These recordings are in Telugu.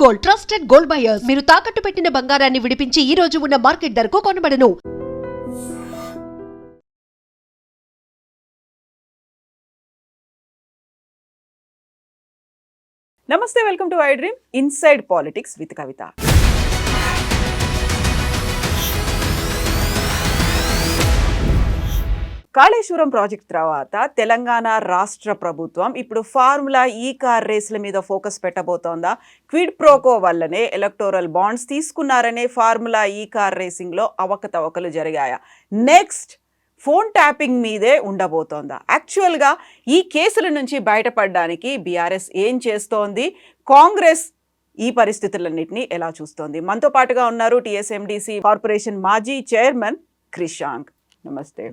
Gold, trusted gold buyers. మీరు తాకట్టు పెట్టిన బంగారాన్ని విడిపించి ఈ రోజు ఉన్న మార్కెట్ ధరకు కొనబడను. నమస్తే, welcome to I dream inside politics with Kavitha. Kaleshwaram project తర్వాత తెలంగాణ రాష్ట్ర ప్రభుత్వం ఇప్పుడు ఫార్ములా ఈ కార్ రేసుల మీద ఫోకస్ పెట్టబోతోందా? క్విడ్ ప్రోకో వల్లనే ఎలక్టోరల్ బాండ్స్ తీసుకున్నారనే ఫార్ములా ఈ కార్ రేసింగ్లో అవకతవకలు జరిగాయా? నెక్స్ట్ ఫోన్ ట్యాపింగ్ మీదే ఉండబోతోందా? యాక్చువల్గా ఈ కేసుల నుంచి బయటపడడానికి బీఆర్ఎస్ ఏం చేస్తోంది? కాంగ్రెస్ ఈ పరిస్థితులన్నింటినీ ఎలా చూస్తోంది? మనతో పాటుగా ఉన్నారు టీఎస్ఎండిసి కార్పొరేషన్ మాజీ చైర్మన్ క్రిషాంక్. నమస్తే.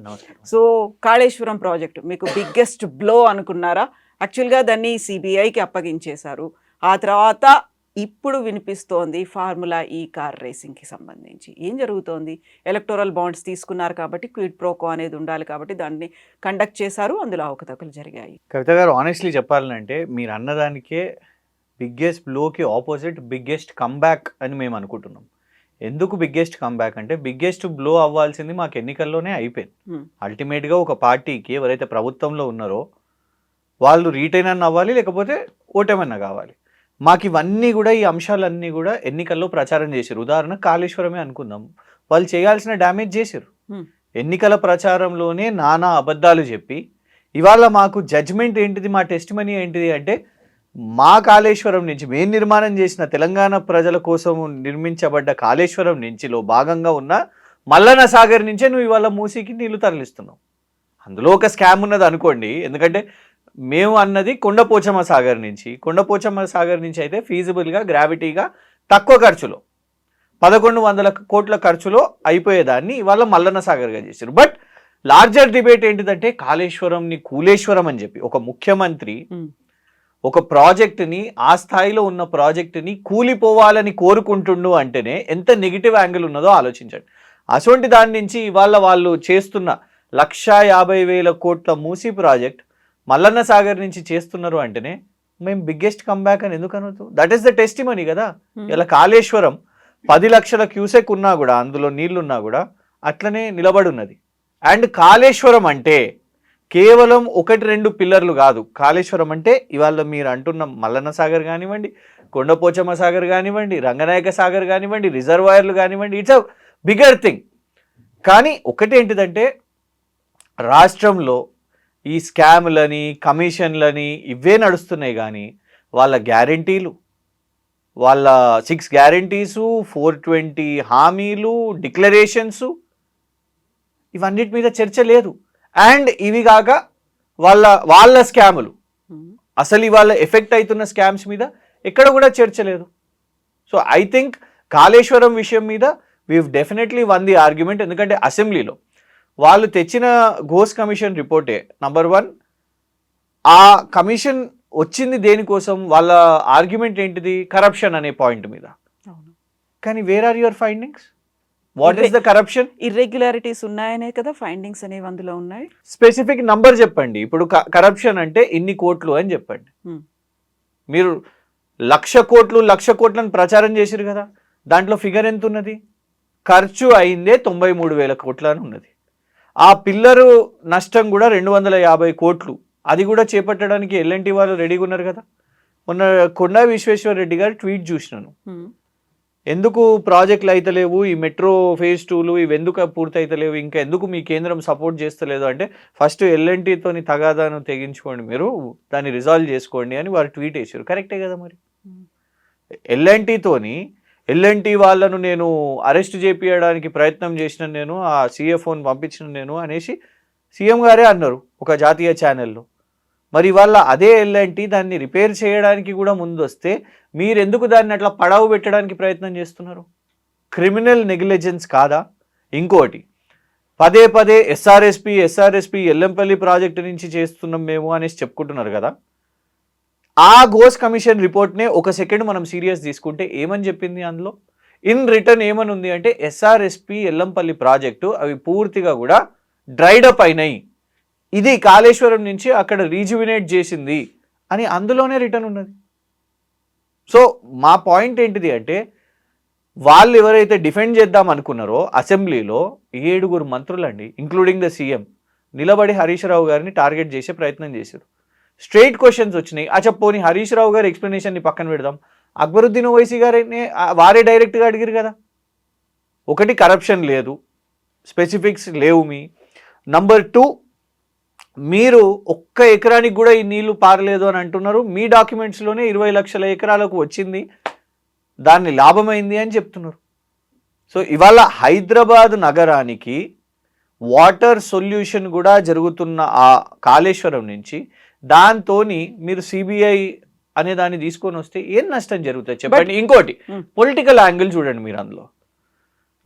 సో కాళేశ్వరం ప్రాజెక్టు మీకు బిగ్గెస్ట్ బ్లో అనుకున్నారా? యాక్చువల్గా దాన్ని సిబిఐకి అప్పగించేశారు. ఆ తర్వాత ఇప్పుడు వినిపిస్తోంది ఫార్ములా ఈ కార్ రేసింగ్కి సంబంధించి ఏం జరుగుతోంది? ఎలక్టోరల్ బాండ్స్ తీసుకున్నారు కాబట్టి క్విడ్ ప్రోకో అనేది ఉండాలి కాబట్టి దాన్ని కండక్ట్ చేశారు, అందులో అవకతవకలు జరిగాయి. కవిత గారు, ఆనెస్ట్లీ చెప్పాలంటే మీరు అన్నదానికే బిగ్గెస్ట్ బ్లోకి ఆపోజిట్ బిగ్గెస్ట్ కమ్బ్యాక్ అని మేము అనుకుంటున్నాం. ఎందుకు బిగ్గెస్ట్ కమ్బ్యాక్ అంటే బిగ్గెస్ట్ బ్లో అవ్వాల్సింది మాకు ఎన్నికల్లోనే అయిపోయింది. అల్టిమేట్గా ఒక పార్టీకి ఎవరైతే ప్రభుత్వంలో ఉన్నారో వాళ్ళు రీటైన్ అన్న అవ్వాలి, లేకపోతే ఓటమన్నా కావాలి. మాకు ఇవన్నీ కూడా, ఈ అంశాలన్నీ కూడా ఎన్నికల్లో ప్రచారం చేశారు. ఉదాహరణ కాళేశ్వరమే అనుకుందాం, వాళ్ళు చేయాల్సిన డ్యామేజ్ చేశారు. ఎన్నికల ప్రచారంలోనే నానా అబద్ధాలు చెప్పి ఇవాళ మాకు జడ్జ్మెంట్ ఏంటిది, మా టెస్ట్ మనీ ఏంటిది అంటే మా కాళేశ్వరం నుంచి మేము నిర్మాణం చేసిన తెలంగాణ ప్రజల కోసం నిర్మించబడ్డ కాళేశ్వరం నుంచిలో భాగంగా ఉన్న మల్లన్న సాగర్ నుంచే నువ్వు ఇవాళ మూసీకి నీళ్లు తరలిస్తున్నావు. అందులో ఒక స్కామ్ ఉన్నది అనుకోండి, ఎందుకంటే మేము అన్నది కొండపోచమ్మ సాగర్ నుంచి అయితే ఫీజిబుల్గా గ్రావిటీగా తక్కువ ఖర్చులో 1100 కోట్ల ఖర్చులో అయిపోయేదాన్ని ఇవాళ మల్లన్న సాగర్గా చేశారు. బట్ లార్జర్ డిబేట్ ఏంటిదంటే కాళేశ్వరంని కూలేశ్వరం అని చెప్పి ఒక ముఖ్యమంత్రి ఒక ప్రాజెక్టుని, ఆ స్థాయిలో ఉన్న ప్రాజెక్టుని కూలిపోవాలని కోరుకుంటుండు అంటేనే ఎంత నెగిటివ్ యాంగిల్ ఉన్నదో ఆలోచించండి. అటువంటి దాని నుంచి ఇవాళ వాళ్ళు చేస్తున్న 1,50,000 కోట్ల మూసీ ప్రాజెక్ట్ మల్లన్న సాగర్ నుంచి చేస్తున్నారు అంటేనే మేము బిగ్గెస్ట్ కంబ్యాక్ అని ఎందుకు అనొద్దు? దట్ ఈస్ ద టెస్టిమనీ కదా. ఇలా కాళేశ్వరం 10 లక్షల క్యూసెక్ ఉన్నా కూడా, అందులో నీళ్లున్నా కూడా అట్లనే నిలబడి ఉన్నది. అండ్ కాళేశ్వరం అంటే కేవలం 1-2 పిల్లర్లు కాదు. కాళేశ్వరం అంటే ఇవాళ మీరు అంటున్న మల్లన్న సాగర్ కానివ్వండి, కొండపోచమ్మ సాగర్ కానివ్వండి, రంగనాయక సాగర్ కానివ్వండి, రిజర్వాయర్లు కానివ్వండి, ఇట్స్ అ బిగ్గర్ థింగ్. కానీ ఒకటేంటిదంటే రాష్ట్రంలో ఈ స్కామ్లని, కమిషన్లని ఇవే నడుస్తున్నాయి. కానీ వాళ్ళ గ్యారంటీలు, వాళ్ళ 6 గ్యారంటీసు, 420 హామీలు, డిక్లరేషన్సు, ఇవన్నిటి మీద చర్చ లేదు. అండ్ ఇవి కాక వాళ్ళ స్కాములు, అసలు ఇవాళ ఎఫెక్ట్ అవుతున్న స్కామ్స్ మీద ఎక్కడ కూడా చర్చ లేదు. సో ఐ థింక్ కాళేశ్వరం విషయం మీద we've definitely won the argument. ఎందుకంటే అసెంబ్లీలో వాళ్ళు తెచ్చిన ఘోష్ కమిషన్ రిపోర్టే నెంబర్ 1. ఆ కమిషన్ వచ్చింది దేనికోసం? వాళ్ళ ఆర్గ్యుమెంట్ ఏంటిది? కరప్షన్ అనే పాయింట్ మీద. కానీ where are your findings? What is the corruption? Irregularities ఉన్నాయనే కదా ఫైండింగ్స్ అనేవి అందులో ఉన్నాయి. స్పెసిఫిక్ నంబర్ చెప్పండి. ఇప్పుడు కరప్షన్ అంటే ఇన్ని కోట్లు అని చెప్పండి. మీరు 1,00,00,000 కోట్లను ప్రచారం చేశారు కదా, దాంట్లో ఫిగర్ ఎంత ఉన్నది? ఖర్చు అయిందే 93,000 కోట్ల అని ఉన్నది. ఆ పిల్లరు నష్టం కూడా 250 కోట్లు. అది కూడా చేపట్టడానికి ఎల్ఎన్టీ వాళ్ళు రెడీగా ఉన్నారు కదా. మొన్న కొండా విశ్వేశ్వర రెడ్డి గారు ట్వీట్ చూసినాను, ఎందుకు ప్రాజెక్టులు అయితలేవు, ఈ మెట్రో ఫేజ్ 2లు ఇవి ఎందుకు పూర్తి అయితలేవు, ఇంకా ఎందుకు మీ కేంద్రం సపోర్ట్ చేస్తలేదు అంటే ఫస్ట్ ఎల్ఎన్టీతోని తగాదాను తెగించుకోండి, మీరు దాన్ని రిజాల్వ్ చేసుకోండి అని వారు ట్వీట్ వేసారు. కరెక్టే కదా. మరి ఎల్ఎన్టీ వాళ్ళను నేను అరెస్ట్ చేపించడానికి ప్రయత్నం చేసిన, నేను ఆ సిఎఫ్ఓని పంపించిన నేను అనేసి సీఎం గారే అన్నారు ఒక జాతీయ ఛానల్లో. మరి వాళ్ళ అదే ఎల్ఎన్టీ దాన్ని రిపేర్ చేయడానికి కూడా ముందు వస్తే మీరు ఎందుకు దాన్ని అట్లా పడవ పెట్టడానికి ప్రయత్నం చేస్తున్నారు? క్రిమినల్ నెగ్లిజెన్స్ కాదా? ఇంకోటి, పదే ఎస్ఆర్ఎస్పి ఎల్లంపల్లి ప్రాజెక్టు నుంచి చేస్తున్నాం మేము అనేసి చెప్పుకుంటున్నారు కదా. ఆ ఘోష్ కమిషన్ రిపోర్ట్నే ఒక సెకండ్ మనం సీరియస్ తీసుకుంటే ఏమని చెప్పింది అందులో? ఇన్ రిటర్న్ ఏమని ఉంది అంటే ఎస్ఆర్ఎస్పి ఎల్లంపల్లి ప్రాజెక్టు అవి పూర్తిగా కూడా డ్రైడప్ అయినాయి, ఇది కాళేశ్వరం నుంచి అక్కడ రీజువినేట్ చేసింది అని అందులోనే రిటర్న్ ఉన్నది. సో మా పాయింట్ ఏంటిది అంటే వాళ్ళు ఎవరైతే డిఫెండ్ చేద్దాం అనుకున్నారో అసెంబ్లీలో 7 మంత్రులండి ఇంక్లూడింగ్ ద సీఎం నిలబడి హరీష్ రావు గారిని టార్గెట్ చేసే ప్రయత్నం చేశారు. స్ట్రైట్ క్వశ్చన్స్ వచ్చినాయి. పోనీ హరీష్ రావు గారి ఎక్స్ప్లెనేషన్ని పక్కన పెడదాం, అక్బరుద్దీన్ ఓవైసీ గారిని వారే డైరెక్ట్గా అడిగారు కదా. ఒకటి కరప్షన్ లేదు, స్పెసిఫిక్స్ లేవు. నంబర్ 2 మీరు ఒక్క ఎకరానికి కూడా ఈ నీళ్లు పారలేదు అని అంటున్నారు. మీ డాక్యుమెంట్స్లోనే 20 లక్షల ఎకరాలకు వచ్చింది, దాన్ని లాభమైంది అని చెప్తున్నారు. సో ఇవాళ హైదరాబాద్ నగరానికి వాటర్ సొల్యూషన్ కూడా జరుగుతున్న ఆ కాళేశ్వరం నుంచి దాంతో మీరు సిబిఐ అనే దాన్ని తీసుకొని వస్తే ఏం నష్టం జరుగుతుంది చెప్పండి. ఇంకోటి పొలిటికల్ యాంగిల్ చూడండి మీరు. అందులో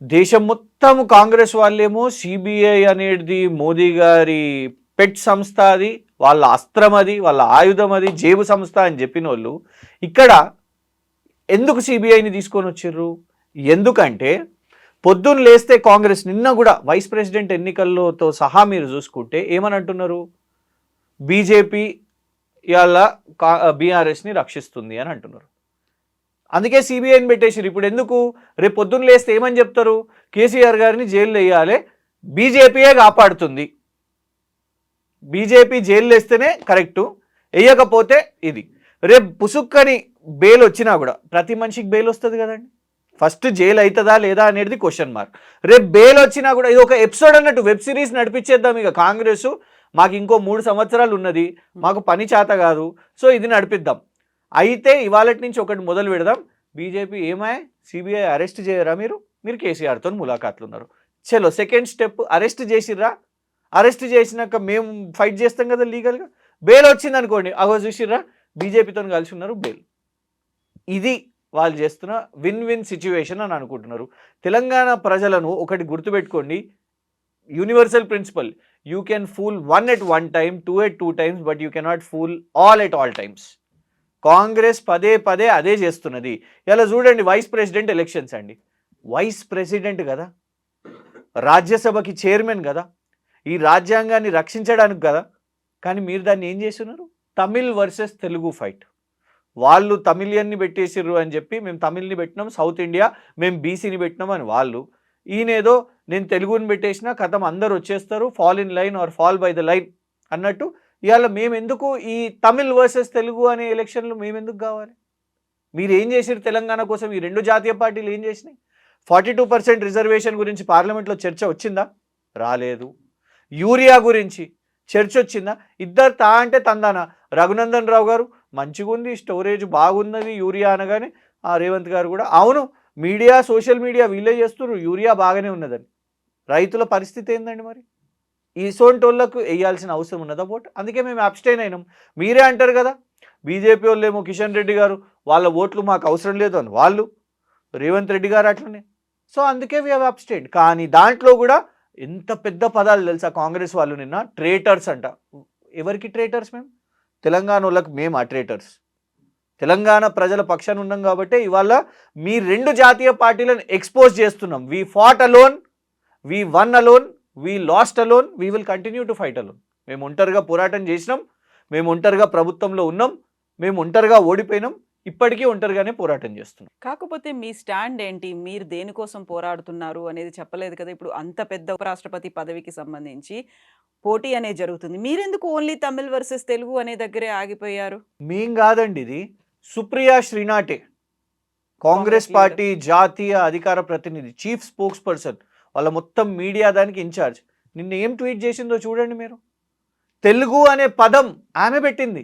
దేశం మొత్తం కాంగ్రెస్ వాళ్ళేమో సిబిఐ అనేది మోదీ గారి పెట్ సంస్థ, అది వాళ్ళ అస్త్రం, అది వాళ్ళ ఆయుధం, అది జేబు సంస్థ అని చెప్పిన వాళ్ళు ఇక్కడ ఎందుకు సిబిఐని తీసుకొని వచ్చారు? ఎందుకంటే పొద్దున్న లేస్తే కాంగ్రెస్ నిన్న కూడా వైస్ ప్రెసిడెంట్ ఎన్నికల్లోతో సహా మీరు చూసుకుంటే ఏమని అంటున్నారు, బీజేపీ ఇవాళ బీఆర్ఎస్ని రక్షిస్తుంది అని అంటున్నారు. అందుకే సిబిఐని పెట్టేసారు. ఇప్పుడు ఎందుకు? రేపు పొద్దున్న లేస్తే ఏమని చెప్తారు, కేసీఆర్ గారిని జైల్లో వేయాలి, బీజేపీయే కాపాడుతుంది, బీజేపీ జైలు వేస్తేనే కరెక్టు, వేయకపోతే ఇది. రేపు పుసుక్కని బెయిల్ వచ్చినా కూడా ప్రతి మనిషికి బెయిల్ వస్తుంది కదండి. ఫస్ట్ జైలు అవుతుందా లేదా అనేది క్వశ్చన్ మార్క్. రేపు బెయిల్ వచ్చినా కూడా ఇది ఒక ఎపిసోడ్ అన్నట్టు, వెబ్ సిరీస్ నడిపించేద్దాం. ఇక కాంగ్రెస్ మాకు ఇంకో 3 సంవత్సరాలు ఉన్నది, మాకు పని చేత కాదు, సో ఇది నడిపిద్దాం. అయితే ఇవాళ నుంచి ఒకటి మొదలు పెడదాం. బీజేపీ ఏమాయ్ సిబిఐ అరెస్ట్ చేయరా మీరు కేసీఆర్తో ములాఖాట్లు ఉన్నారు. చలో సెకండ్ స్టెప్ అరెస్ట్ చేసిర్రా, అరెస్ట్ చేసినాక మేము ఫైట్ చేస్తాం కదా లీగల్గా. బెయిల్ వచ్చింది అనుకోండి, అగో చూసిర్రా బీజేపీతో కలిసి ఉన్నారు, బెయిల్. ఇది వాళ్ళు చేస్తున్న విన్ విన్ సిచ్యువేషన్ అని అనుకుంటున్నారు. తెలంగాణ ప్రజలను ఒకటి గుర్తుపెట్టుకోండి, universal principle, you can fool 1 at 1 time, 2 at 2 times, but you cannot fool all at all times. Congress పదే పదే అదే చేస్తున్నది. ఇలా చూడండి, వైస్ ప్రెసిడెంట్ ఎలక్షన్స్ అండి, వైస్ ప్రెసిడెంట్ కదా, రాజ్యసభకి చైర్మన్ కదా, ఈ రాజ్యాంగాన్ని రక్షించడానికి కదా, కానీ మీరు దాన్ని ఏం చేస్తున్నారు, తమిళ్ వర్సెస్ తెలుగు ఫైట్. వాళ్ళు తమిళియన్ని పెట్టేసిర్రు అని చెప్పి మేము తమిళ్ని పెట్టినాం, సౌత్ ఇండియా మేము బీసీని పెట్టినాం అని వాళ్ళు, ఈయనేదో నేను తెలుగుని పెట్టేసినా కథం అందరు వచ్చేస్తారు, fall in line or fall by the line అన్నట్టు. ఇవాళ మేము ఎందుకు ఈ తమిళ్ వర్సెస్ తెలుగు అనే ఎలక్షన్లు మేము ఎందుకు కావాలి? మీరు ఏం చేసిరు తెలంగాణ కోసం? ఈ 2 జాతీయ పార్టీలు ఏం చేసినాయి? 42% రిజర్వేషన్ గురించి పార్లమెంట్లో చర్చ వచ్చిందా? రాలేదు. యూరియా గురించి చర్చ వచ్చిందా? ఇద్దరు తా అంటే తందానా. రఘునందన్ రావు గారు మంచిగా ఉంది, స్టోరేజ్ బాగున్నది యూరియా అనగానే రేవంత్ గారు కూడా అవును, మీడియా సోషల్ మీడియా వీళ్ళే చేస్తున్నారు, యూరియా బాగానే ఉన్నదని. రైతుల పరిస్థితి ఏందండి మరి? ఈ సోంటోళ్లకు వేయాల్సిన అవసరం ఉన్నదా ఓటు? అందుకే మేము అబ్స్టైన్ అయినాం. మీరే అంటారు కదా, బీజేపీ వాళ్ళేమో కిషన్ రెడ్డి గారు వాళ్ళ ఓట్లు మాకు అవసరం లేదు అని వాళ్ళు, రేవంత్ రెడ్డి గారు అట్లనే. సో అందుకే వీ హ్యావ్ అబ్స్టైన్. కానీ దాంట్లో కూడా ఎంత పెద్ద పదాలు తెలుసా కాంగ్రెస్ వాళ్ళు నిన్న, ట్రేటర్స్ అంట. ఎవరికి ట్రేటర్స్? మేము తెలంగాణ వాళ్ళకి మేము ఆ ట్రేటర్స్. తెలంగాణ ప్రజల పక్షాన ఉన్నాం కాబట్టి ఇవాళ మీ 2 జాతీయ పార్టీలను ఎక్స్పోజ్ చేస్తున్నాం. We fought alone, we one alone, we last alone, we will continue to fight alone. మేము ఒంటరిగా పోరాటం చేసినాం, మేము ఒంటరిగా ప్రభుత్వంలో ఉన్నాం, మేము ఒంటరిగా ఓడిపోయినాం, ఇప్పటికీ ఒంటరిగానే పోరాటం చేస్తున్నాం. కాకపోతే మీ స్టాండ్ ఏంటి, మీరు దేనికోసం పోరాడుతున్నారు అనేది చెప్పలేదు కదా. ఇప్పుడు అంత పెద్ద ఉపరాష్ట్రపతి పదవికి సంబంధించి పోటీ అనేది జరుగుతుంది, మీరెందుకు ఓన్లీ తమిళ్ వర్సెస్ తెలుగు అనే దగ్గరే ఆగిపోయారు? మేం కాదండి, ఇది సుప్రియా శ్రీనాటే, కాంగ్రెస్ పార్టీ జాతీయ అధికార ప్రతినిధి, చీఫ్ స్పోక్స్ పర్సన్, వాళ్ళ మొత్తం మీడియా దానికి ఇన్ఛార్జ్. నిన్న ఏం ట్వీట్ చేసిందో చూడండి మీరు. తెలుగు అనే పదం ఆమె పెట్టింది.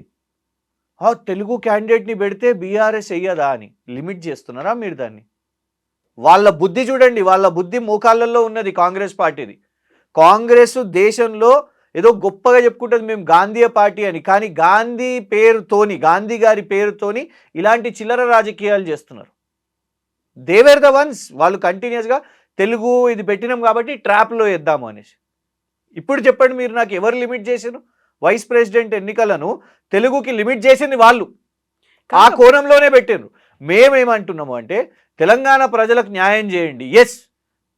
తెలుగు క్యాండిడేట్ని పెడితే బీఆర్ఎస్ వెయ్యదా అని లిమిట్ చేస్తున్నారా మీరు దాన్ని? వాళ్ళ బుద్ధి చూడండి, వాళ్ళ బుద్ధి మోకాళ్ళల్లో ఉన్నది కాంగ్రెస్ పార్టీది. కాంగ్రెస్ దేశంలో ఏదో గొప్పగా చెప్పుకుంటుంది మేము గాంధీ పార్టీ అని, కానీ గాంధీ పేరుతోని, గాంధీ గారి పేరుతోని ఇలాంటి చిల్లర రాజకీయాలు చేస్తున్నారు. దేవేర్ ద వన్స్, వాళ్ళు కంటిన్యూస్గా తెలుగు ఇది పెట్టినాం కాబట్టి ట్రాప్లో వేద్దాము అనేసి. ఇప్పుడు చెప్పండి మీరు నాకు, ఎవరు లిమిట్ చేశారు? వైస్ ప్రెసిడెంట్ ఎన్నికలను తెలుగుకి లిమిట్ చేసింది వాళ్ళు, ఆ కోణంలోనే పెట్టారు. మేమేమంటున్నాము అంటే తెలంగాణ ప్రజలకు న్యాయం చేయండి. ఎస్,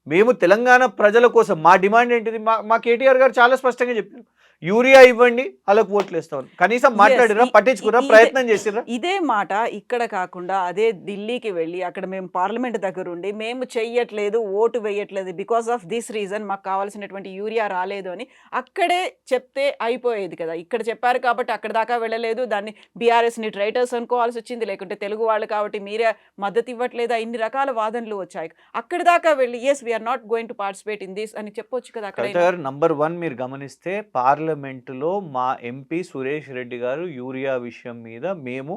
మేము తెలంగాణ ప్రజల కోసం మా డిమాండ్ ఏంటిది? మా కేటీఆర్ గారు చాలా స్పష్టంగా చెప్పారు, యూరియా ఇవ్వండి వాళ్ళకి ఓట్లు వేస్తామని. కనీసం మాట్లాడిరా, పట్టించుకురా, ప్రయత్నం చేసిరా? ఇదే మాట ఇక్కడ కాకుండా అదే ఢిల్లీకి వెళ్ళి అక్కడ మేము పార్లమెంట్ దగ్గర ఉండి మేము చెయ్యట్లేదు, ఓటు వేయట్లేదు, బికాస్ ఆఫ్ దిస్ రీజన్ మాకు కావాల్సినటువంటి యూరియా రాలేదు అని అక్కడే చెప్తే అయిపోయేది కదా. ఇక్కడ చెప్పారు కాబట్టి అక్కడ దాకా వెళ్ళలేదు, దాన్ని బీఆర్ఎస్ని ట్రైటర్స్ అనుకోవాల్సి వచ్చింది, లేకుంటే తెలుగు వాళ్ళు కాబట్టి మీరే మద్దతు ఇవ్వట్లేదా, ఇన్ని రకాల వాదనలు వచ్చాయి. అక్కడి దాకా వెళ్ళి yes we're not going to participate in this అని చెప్పొచ్చు కదా. కవిత గారు, నంబర్ 1 మీరు గమనిస్తే పార్లమెంటులో మా ఎంపీ సురేష్ రెడ్డి గారు యూరియా విషయం మీద మేము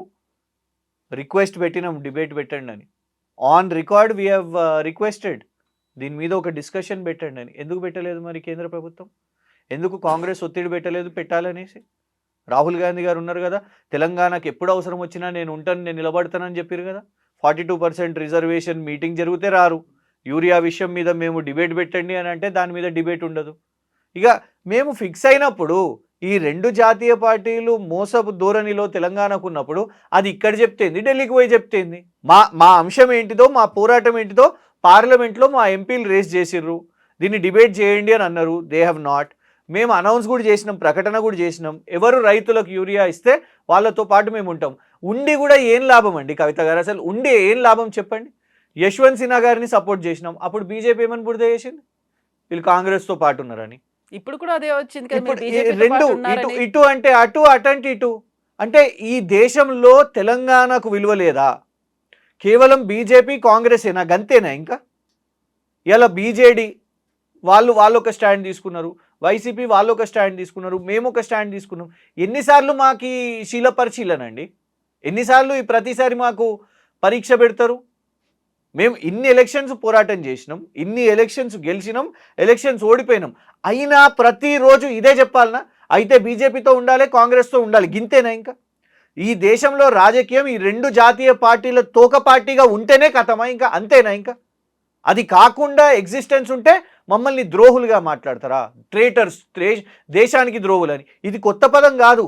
రిక్వెస్ట్ పెట్టినాం, డిబేట్ పెట్టండి అని. On record we have requested దీని మీద ఒక డిస్కషన్ పెట్టండి అని. ఎందుకు పెట్టలేదు మరి కేంద్ర ప్రభుత్వం? ఎందుకు కాంగ్రెస్ ఒత్తిడి పెట్టలేదు పెట్టాలనేసి? రాహుల్ గాంధీ గారు ఉన్నారు కదా, తెలంగాణకు ఎప్పుడు అవసరం వచ్చినా నేను ఉంటాను, నేను నిలబడతానని చెప్పారు కదా. 42% రిజర్వేషన్ మీటింగ్ జరిగితే రారు. యూరియా విషయం మీద మేము డిబేట్ పెట్టండి అని అంటే దాని మీద డిబేట్ ఉండదు. ఇక మేము ఫిక్స్ అయినప్పుడు ఈ 2 జాతీయ పార్టీలు మోసపు ధోరణిలో తెలంగాణకు ఉన్నప్పుడు అది ఇక్కడ చెప్తేంది, ఢిల్లీకి పోయి చెప్తేంది? మా అంశం ఏంటిదో, మా పోరాటం ఏంటిదో పార్లమెంట్లో మా ఎంపీలు రేస్ చేసిర్రు, దీన్ని డిబేట్ చేయండి అని అన్నారు. They have not. మేము అనౌన్స్ కూడా చేసినాం, ప్రకటన కూడా చేసినాం, ఎవరు రైతులకు యూరియా ఇస్తే వాళ్ళతో పాటు మేము ఉంటాం. ఉండి కూడా ఏం లాభం అండి కవిత గారు? అసలు ఉండి ఏం లాభం చెప్పండి? యశ్వంత్ సిన్హా గారిని సపోర్ట్ చేసినాం, అప్పుడు బీజేపీ ఏమని బురద చేసింది, వీళ్ళు కాంగ్రెస్తో పాటు ఉన్నారని. ఇప్పుడు కూడా అదే వచ్చింది కదా. ఇప్పుడు మీరు BJP తో రెండు పాటు ఉన్నారని. ఇటు అంటే అటు, అటంటే ఇటు. అంటే ఈ దేశంలో తెలంగాణకు విలువ లేదా? కేవలం బీజేపీ కాంగ్రెసేనా? గంతేనా? ఇంకా ఇలా బీజేడీ వాళ్ళు ఒక స్టాండ్ తీసుకున్నారు, వైసీపీ వాళ్ళు ఒక స్టాండ్ తీసుకున్నారు, మేము ఒక స్టాండ్ తీసుకున్నాం. ఎన్నిసార్లు మాకు ఈ శీల పరిశీలన అండి? ఎన్నిసార్లు ఈ ప్రతిసారి మాకు పరీక్ష పెడతారు? మేము ఇన్ని ఎలక్షన్స్ పోరాటం చేసినాం, ఇన్ని ఎలక్షన్స్ గెలిచినాం, ఎలక్షన్స్ ఓడిపోయినాం, అయినా ప్రతిరోజు ఇదే చెప్పాలనా? అయితే బీజేపీతో ఉండాలి, కాంగ్రెస్తో ఉండాలి, గింతేనా? ఇంకా ఈ దేశంలో రాజకీయం ఈ 2 జాతీయ పార్టీల తోక పార్టీగా ఉంటేనే కథమా? ఇంకా అంతేనా? ఇంకా అది కాకుండా ఎగ్జిస్టెన్స్ ఉంటే మమ్మల్ని ద్రోహులుగా మాట్లాడతారా? ట్రేటర్స్, దేశానికి ద్రోహులని. ఇది కొత్త పదం కాదు.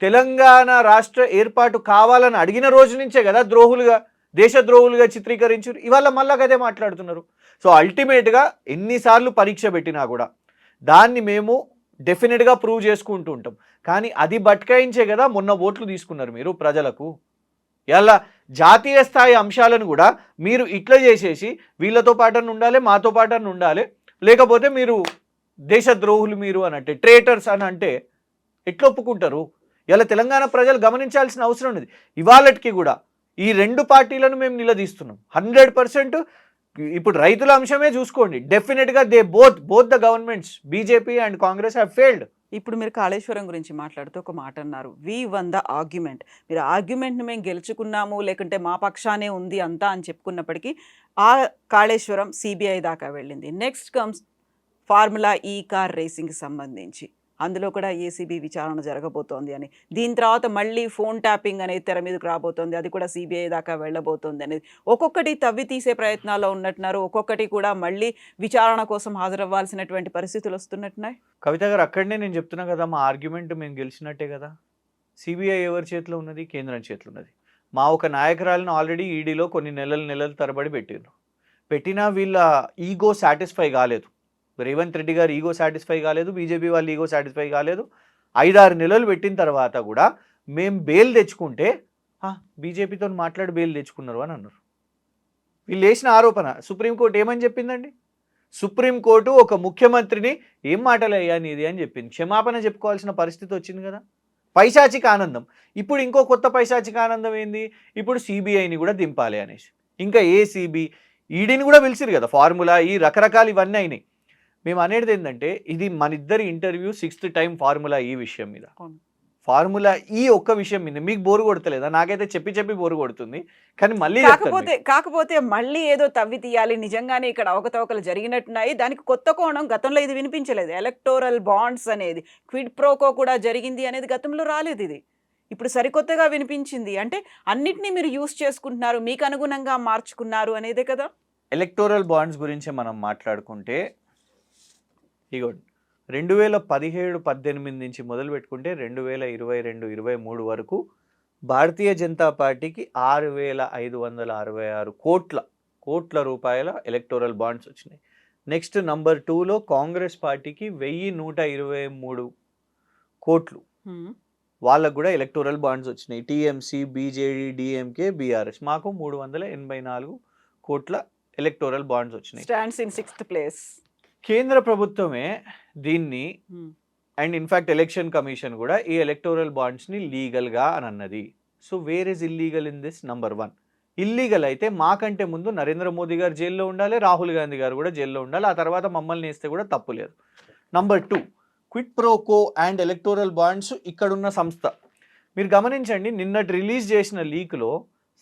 తెలంగాణ రాష్ట్ర ఏర్పాటు కావాలని అడిగిన రోజు నుంచే కదా ద్రోహులుగా, దేశద్రోహులుగా చిత్రీకరించారు. ఇవాళ మళ్ళా అదే మాట్లాడుతున్నారు. సో అల్టిమేట్గా ఎన్నిసార్లు పరీక్ష పెట్టినా కూడా దాన్ని మేము డెఫినెట్గా ప్రూవ్ చేసుకుంటూ ఉంటాం. కానీ అది బట్కాయించే కదా మొన్న ఓట్లు తీసుకున్నారు మీరు ప్రజలకు. ఇలా జాతీయ స్థాయి అంశాలను కూడా మీరు ఇట్లా చేసేసి వీళ్ళతో పాటను ఉండాలి, మాతో పాటను ఉండాలి, లేకపోతే మీరు దేశద్రోహులు మీరు అని అంటే, ట్రేటర్స్ అని అంటే ఎట్లా ఒప్పుకుంటారు? ఇలా తెలంగాణ ప్రజలు గమనించాల్సిన అవసరం ఉంది. ఇవాళకి కూడా ఈ 2 పార్టీలను మేము నిలదీస్తున్నాం 100%. ఇప్పుడు రైతుల అంశమే చూసుకోండి, డెఫినెట్గా both the governments BJP and Congress have failed. ఇప్పుడు మీరు కాళేశ్వరం గురించి మాట్లాడుతూ ఒక మాట అన్నారు, వి వన్ ద ఆర్గ్యుమెంట్. మీరు ఆర్గ్యుమెంట్ని మేము గెలుచుకున్నాము, లేకుంటే మా పక్షానే ఉంది అంతా అని చెప్పుకున్నప్పటికీ ఆ కాళేశ్వరం సిబిఐ దాకా వెళ్ళింది. నెక్స్ట్ కమ్స్ ఫార్ములా ఈ కార్ రేసింగ్కి సంబంధించి, అందులో కూడా ఏసీబీ విచారణ జరగబోతోంది అని. దీని తర్వాత మళ్ళీ ఫోన్ ట్యాపింగ్ అనేది తెర మీదకి రాబోతోంది, అది కూడా సిబిఐ దాకా వెళ్ళబోతోంది అనేది. ఒక్కొక్కటి తవ్వి తీసే ప్రయత్నాల్లో ఉన్నట్టున్నారు, ఒక్కొక్కటి కూడా మళ్ళీ విచారణ కోసం హాజరవ్వాల్సినటువంటి పరిస్థితులు వస్తున్నట్టున్నాయి. కవిత గారు, అక్కడనే నేను చెప్తున్నా కదా, మా ఆర్గ్యుమెంట్ మేము గెలిచినట్టే కదా. సిబిఐ ఎవరి చేతిలో ఉన్నది? కేంద్రం చేతిలో ఉన్నది. మా ఒక నాయకురాలను ఆల్రెడీ ఈడీలో కొన్ని నెలలు తరబడి పెట్టినా వీళ్ళ ఈగో సాటిస్ఫై కాలేదు. రేవంత్ రెడ్డి గారు ఈగో సాటిస్ఫై కాలేదు, బీజేపీ వాళ్ళు ఈగో సాటిస్ఫై కాలేదు. 5-6 నెలలు పెట్టిన తర్వాత కూడా మేము బెయిల్ తెచ్చుకుంటే బీజేపీతో మాట్లాడి బెయిల్ తెచ్చుకున్నారు అని అన్నారు. వీళ్ళు వేసిన ఆరోపణ సుప్రీంకోర్టు ఏమని చెప్పిందండి? సుప్రీంకోర్టు ఒక ముఖ్యమంత్రిని ఏం మాటలయ్యా నీది అని చెప్పింది, క్షమాపణ చెప్పుకోవాల్సిన పరిస్థితి వచ్చింది కదా. పైశాచిక ఆనందం. ఇప్పుడు ఇంకో కొత్త పైశాచిక ఆనందం ఏంది? ఇప్పుడు సిబిఐని కూడా దింపాలి అనేసి. ఇంకా ఏసీబీ, ఈడీని కూడా పిలిచిరు కదా, ఫార్ములా ఈ రకరకాలు ఇవన్నీ అయినాయి. మేము అనేది ఏంటంటే, ఇది మన ఇద్దరి ఇంటర్వ్యూ 6th టైం ఫార్ములా ఈ విషయం మీద. ఫార్ములా ఈ ఒక్క విషయం మీద మీకు బోరు కొడతలేదా? నాకైతే చెప్పి బోరు కొడుతుంది. కానీ మళ్ళీ కాకపోతే మళ్ళీ ఏదో తవ్వి తీయాలి, నిజంగానే ఇక్కడ అవకతవకలు జరిగినట్టున్నాయి, దానికి కొత్త కోణం గతంలో ఇది వినిపించలేదు. ఎలక్టోరల్ బాండ్స్ అనేది క్విడ్ ప్రోకో కూడా జరిగింది అనేది గతంలో రాలేదు. ఇది ఇప్పుడు సరికొత్తగా వినిపించింది. అంటే అన్నిటినీ మీరు యూస్ చేసుకుంటున్నారు, మీకు అనుగుణంగా మార్చుకున్నారు అనేదే కదా. ఎలక్టోరల్ బాండ్స్ గురించి మనం మాట్లాడుకుంటే, ఇగో 2017-18 నుంచి మొదలు పెట్టుకుంటే 2022-23 వరకు భారతీయ జనతా పార్టీకి 6,566 కోట్ల రూపాయల ఎలక్టోరల్ బాండ్స్ వచ్చినాయి. నెక్స్ట్ నంబర్ 2లో కాంగ్రెస్ పార్టీకి 1,123 కోట్లు హ్మ్. వాళ్ళకు కూడా ఎలక్టోరల్ బాండ్స్ వచ్చినాయి. టీఎంసీ, బీజేడీ, డిఎంకే, బీఆర్ఎస్ మాకు 384 కోట్ల ఎలక్టోరల్ బాండ్స్ వచ్చినాయి. Stands in 6th place. కేంద్ర ప్రభుత్వమే దీన్ని హ్మ్. అండ్ ఇన్ఫ్యాక్ట్ ఎలక్షన్ కమిషన్ కూడా ఈ ఎలక్టోరల్ బాండ్స్ని లీగల్గా అని అన్నది. So where is illegal in this? Number 1, illegal అయితే మాకంటే ముందు నరేంద్ర మోదీ గారు జైల్లో ఉండాలి, రాహుల్ గాంధీ గారు కూడా జైల్లో ఉండాలి, ఆ తర్వాత మమ్మల్ని వేస్తే కూడా తప్పు లేదు. Number 2, quid pro quo and electoral bonds ఇక్కడున్న సంస్థ. మీరు గమనించండి, నిన్నటి రిలీజ్ చేసిన లీక్లో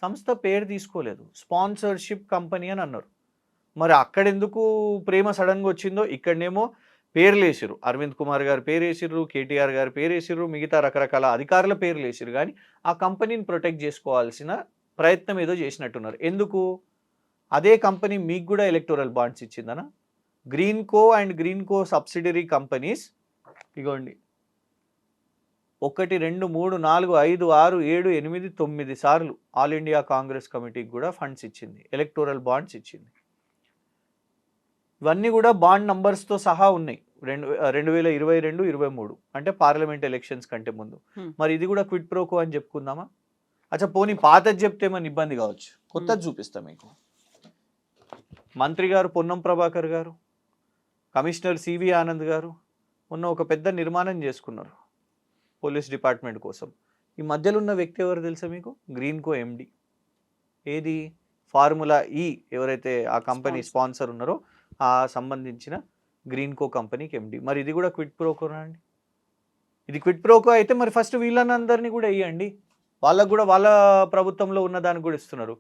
సంస్థ పేరు తీసుకోలేదు, స్పాన్సర్షిప్ కంపెనీ అని అన్నారు. మరి అక్కడెందుకు ప్రేమ సడన్గా వచ్చిందో ఇక్కడనేమో పేర్లు వేసిర్రు. అరవింద్ కుమార్ గారు పేరు వేసిర్రు, కేటీఆర్ గారు పేరు వేసిర్రు, మిగతా రకరకాల అధికారుల పేర్లు వేసిర్రు. కానీ ఆ కంపెనీని ప్రొటెక్ట్ చేసుకోవాల్సిన ప్రయత్నం ఏదో చేసినట్టున్నారు. ఎందుకు? అదే కంపెనీ మీకు కూడా ఎలక్టోరల్ బాండ్స్ ఇచ్చిందనా? Greenko and Greenko subsidiary companies ఇగోండి 1, 2, 3, 4, 5, 6, 7, 8, 9 సార్లు ఆల్ ఇండియా కాంగ్రెస్ కమిటీకి కూడా ఫండ్స్ ఇచ్చింది, ఎలక్టోరల్ బాండ్స్ ఇచ్చింది. ఇవన్నీ కూడా బాండ్ నంబర్స్తో సహా ఉన్నాయి 2022-23 అంటే పార్లమెంట్ ఎలక్షన్స్ కంటే ముందు. మరి ఇది కూడా క్విట్ ప్రోకో అని చెప్పుకుందామా? అచ్చా పోనీ పాతది చెప్తే మన ఇబ్బంది కావచ్చు, కొత్తది చూపిస్తా మీకు. మంత్రి గారు పొన్నం ప్రభాకర్ గారు, కమిషనర్ సివి ఆనంద్ గారు మొన్న ఒక పెద్ద నిర్మాణం చేసుకున్నారు పోలీస్ డిపార్ట్మెంట్ కోసం. ఈ మధ్యలో ఉన్న వ్యక్తి ఎవరు తెలుసా మీకు? గ్రీన్కో ఎండి. ఏది? ఫార్ములా ఈ ఎవరైతే ఆ కంపెనీ స్పాన్సర్ ఉన్నారో ఆ సంబంధించిన గ్రీన్కో కంపెనీకి ఎండి. మరి ఇది కూడా క్విట్ ప్రోకోనా అండి? ఇది క్విట్ ప్రోకో అయితే మరి ఫస్ట్ వీళ్ళనందరినీ కూడా ఇవ్వండి, వాళ్ళకు కూడా వాళ్ళ ప్రభుత్వంలో ఉన్న దానికి కూడా ఇస్తున్నారు.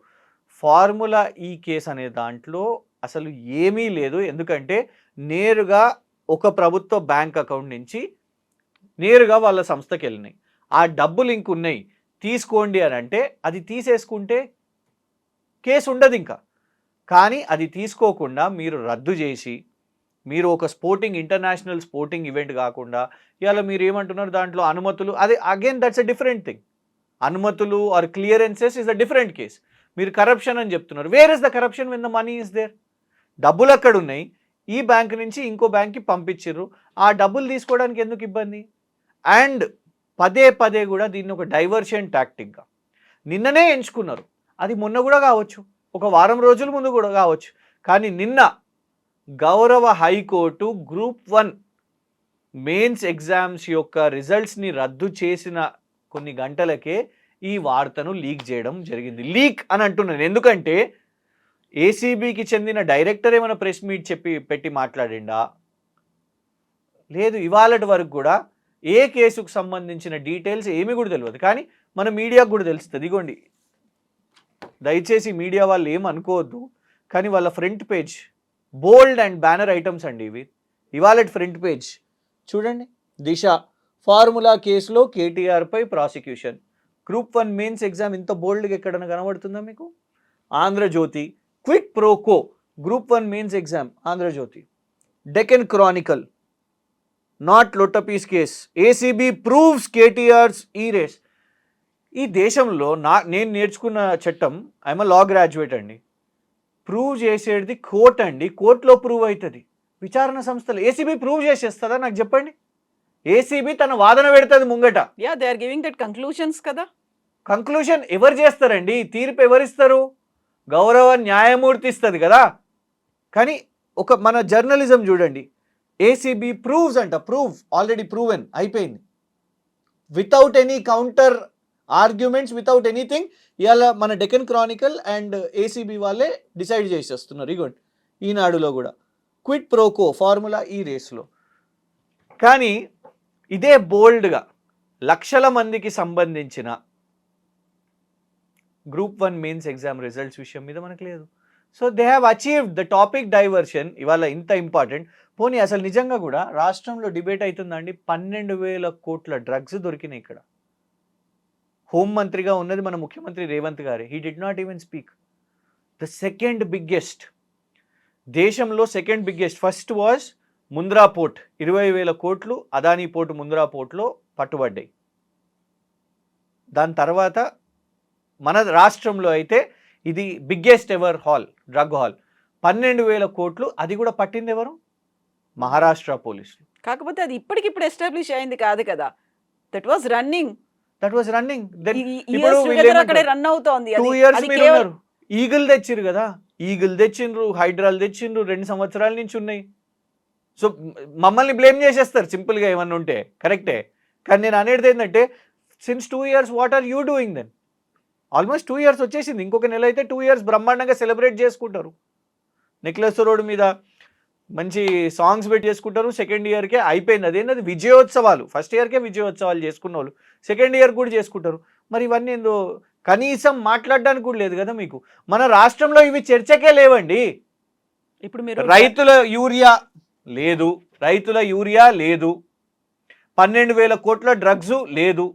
ఫార్ములా ఈ కేసు అనే దాంట్లో అసలు ఏమీ లేదు. ఎందుకంటే నేరుగా ఒక ప్రభుత్వ బ్యాంక్ అకౌంట్ నుంచి నేరుగా వాళ్ళ సంస్థకి వెళ్ళినాయి. ఆ డబ్బులు ఇంకున్నాయి తీసుకోండి అని అంటే అది తీసేసుకుంటే కేసు ఉండదు ఇంకా. కానీ అది తీసుకోకుండా మీరు రద్దు చేసి మీరు ఒక ఇంటర్నేషనల్ స్పోర్టింగ్ ఈవెంట్ కాకుండా ఇవాళ మీరు ఏమంటున్నారు దాంట్లో అనుమతులు, అది again that's a different thing. అనుమతులు or clearances is a different case. మీరు కరప్షన్ అని చెప్తున్నారు. Where is the corruption when the money is there? డబ్బులు అక్కడ ఉన్నాయి, ఈ బ్యాంక్ నుంచి ఇంకో బ్యాంక్కి పంపించారు, ఆ డబ్బులు తీసుకోవడానికి ఎందుకు ఇబ్బంది? అండ్ పదే పదే కూడా దీన్ని ఒక డైవర్షన్ టాక్టిక్గా నిన్ననే ఎంచుకున్నారు. అది మొన్న కూడా కావచ్చు, ఒక వారం రోజుల ముందు కూడా కావచ్చు. కానీ నిన్న గౌరవ హైకోర్టు గ్రూప్ 1 మెయిన్స్ ఎగ్జామ్స్ యొక్క రిజల్ట్స్ని రద్దు చేసిన కొన్ని గంటలకే ఈ వార్తను లీక్ చేయడం జరిగింది. లీక్ అని అంటున్నాను ఎందుకంటే ఏసీబీకి చెందిన డైరెక్టర్ ఏమైనా ప్రెస్ మీట్ పెట్టి మాట్లాడిండా? లేదు. ఇవాళటి వరకు కూడా ఏ కేసుకు సంబంధించిన డీటెయిల్స్ ఏమీ కూడా తెలియదు. కానీ మన మీడియాకు కూడా తెలుస్తుంది. ఇదిగోండి, దయచేసి మీడియా వాళ్ళు ఏమనుకోవద్దు, కానీ వాళ్ళ front page bold and banner items అండి ఇవి. ఇవాళ ఫ్రంట్ పేజ్ చూడండి, దిశ ఫార్ములా కేసులో కేటీఆర్పై ప్రాసిక్యూషన్, గ్రూప్ 1 మెయిన్స్ ఎగ్జామ్ ఇంత బోల్డ్గా ఎక్కడన్నా కనబడుతుందా మీకు? Andhrajyothy quid pro quo group 1 mains exam, Andhrajyothy. Deccan Chronicle not లొట్టపీస్ case, ACB proves KTR's E race. ఈ దేశంలో నేను నేర్చుకున్న చట్టం, ఐఎమ్ లా గ్రాడ్యుయేట్ అండి, ప్రూవ్ చేసేది కోర్ట్ అండి, కోర్టులో ప్రూవ్ అవుతుంది. విచారణ సంస్థలు ఏసీబీ ప్రూవ్ చేసేస్తుందా నాకు చెప్పండి? ఏసీబీ తన వాదన పెడుతుంది ముంగట. They are giving that conclusions కదా. కంక్లూషన్ ఎవరు చేస్తారండి? తీర్పు ఎవరిస్తారు? గౌరవ న్యాయమూర్తి ఇస్తుంది కదా. కానీ మన జర్నలిజం చూడండి, ఏసీబీ ప్రూవ్స్ అంట, ఆల్రెడీ ప్రూవెన్ అయిపోయింది, without any counter arguments, without anything. ఇవాళ మన డెక్కన్ క్రానికల్ అండ్ ఏసీబీ వాళ్ళే డిసైడ్ చేసేస్తున్నారు. ఇగోండి ఈనాడులో కూడా క్విట్ ప్రోకో ఫార్ములా ఈ రేస్లో. కానీ ఇదే బోల్డ్గా లక్షల మందికి సంబంధించిన గ్రూప్ 1 మెయిన్స్ ఎగ్జామ్ రిజల్ట్స్ విషయం మీద మనకు లేదు. So they have achieved the topic diversion. ఇవాళ ఇంత ఇంపార్టెంట్. పోనీ అసలు నిజంగా కూడా రాష్ట్రంలో డిబేట్ అవుతుందండి. 12,000 కోట్ల డ్రగ్స్ దొరికినాయి ఇక్కడ. హోంమంత్రిగా ఉన్నది మన ముఖ్యమంత్రి రేవంత్ గారే. He did not even speak. The second biggest, దేశంలో second biggest, first was Mundra port, 20,000 కోట్లు అదానీ పోర్ట్ ముంద్రా పోర్ట్లో పట్టుబడ్డాయి. దాని తర్వాత మన రాష్ట్రంలో అయితే ఇది biggest ever haul, drug haul, 12,000 కోట్లు. అది కూడా పట్టింది ఎవరు? మహారాష్ట్ర పోలీసులు. కాకపోతే అది ఇప్పటికిప్పుడు ఎస్టాబ్లిష్ అయింది కాదు కదా. దట్ వాస్ రన్నింగ్ దెన్ ఇప్పుడు ఇయర్స్ వీళ్ళు అక్కడే ఏమంటారు? రన్ అవుతోంది 2 ఇయర్స్ మీరు ఉన్నారు. ఈగల్ తెచ్చిర్రు కదా, ఈగల్ తెచ్చిండ్రు, హైడ్రాల్ తెచ్చిండ్రు, 2 సంవత్సరాల నుంచి ఉన్నాయి. సో మమ్మల్ని బ్లేమ్ చేసేస్తారు సింపుల్గా ఏమన్నా ఉంటే, కరెక్టే. కానీ నేను అనేది ఏంటంటే since 2 years what are you doing then? Almost 2 years వచ్చేసింది, ఇంకొక నెల అయితే 2 ఇయర్స్ బ్రహ్మాండంగా సెలబ్రేట్ చేసుకుంటారు. నెక్లెస్ రోడ్ మీద మంచి సాంగ్స్ పెట్టి చేసుకుంటారు. సెకండ్ ఇయర్కే అయిపోయింది. అదేంటది విజయోత్సవాలు. ఫస్ట్ ఇయర్కే విజయోత్సవాలు చేసుకున్న వాళ్ళు సెకండ్ ఇయర్ కూడా చేసుకుంటారు. మరి ఇవన్నీ ఏందో కనీసం మాట్లాడడానికి కూడా లేదు కదా మీకు. మన రాష్ట్రంలో ఇవి చర్చకే లేవండి. ఇప్పుడు మీరు రైతుల యూరియా లేదు, 12,000 కోట్ల డ్రగ్స్ లేదు,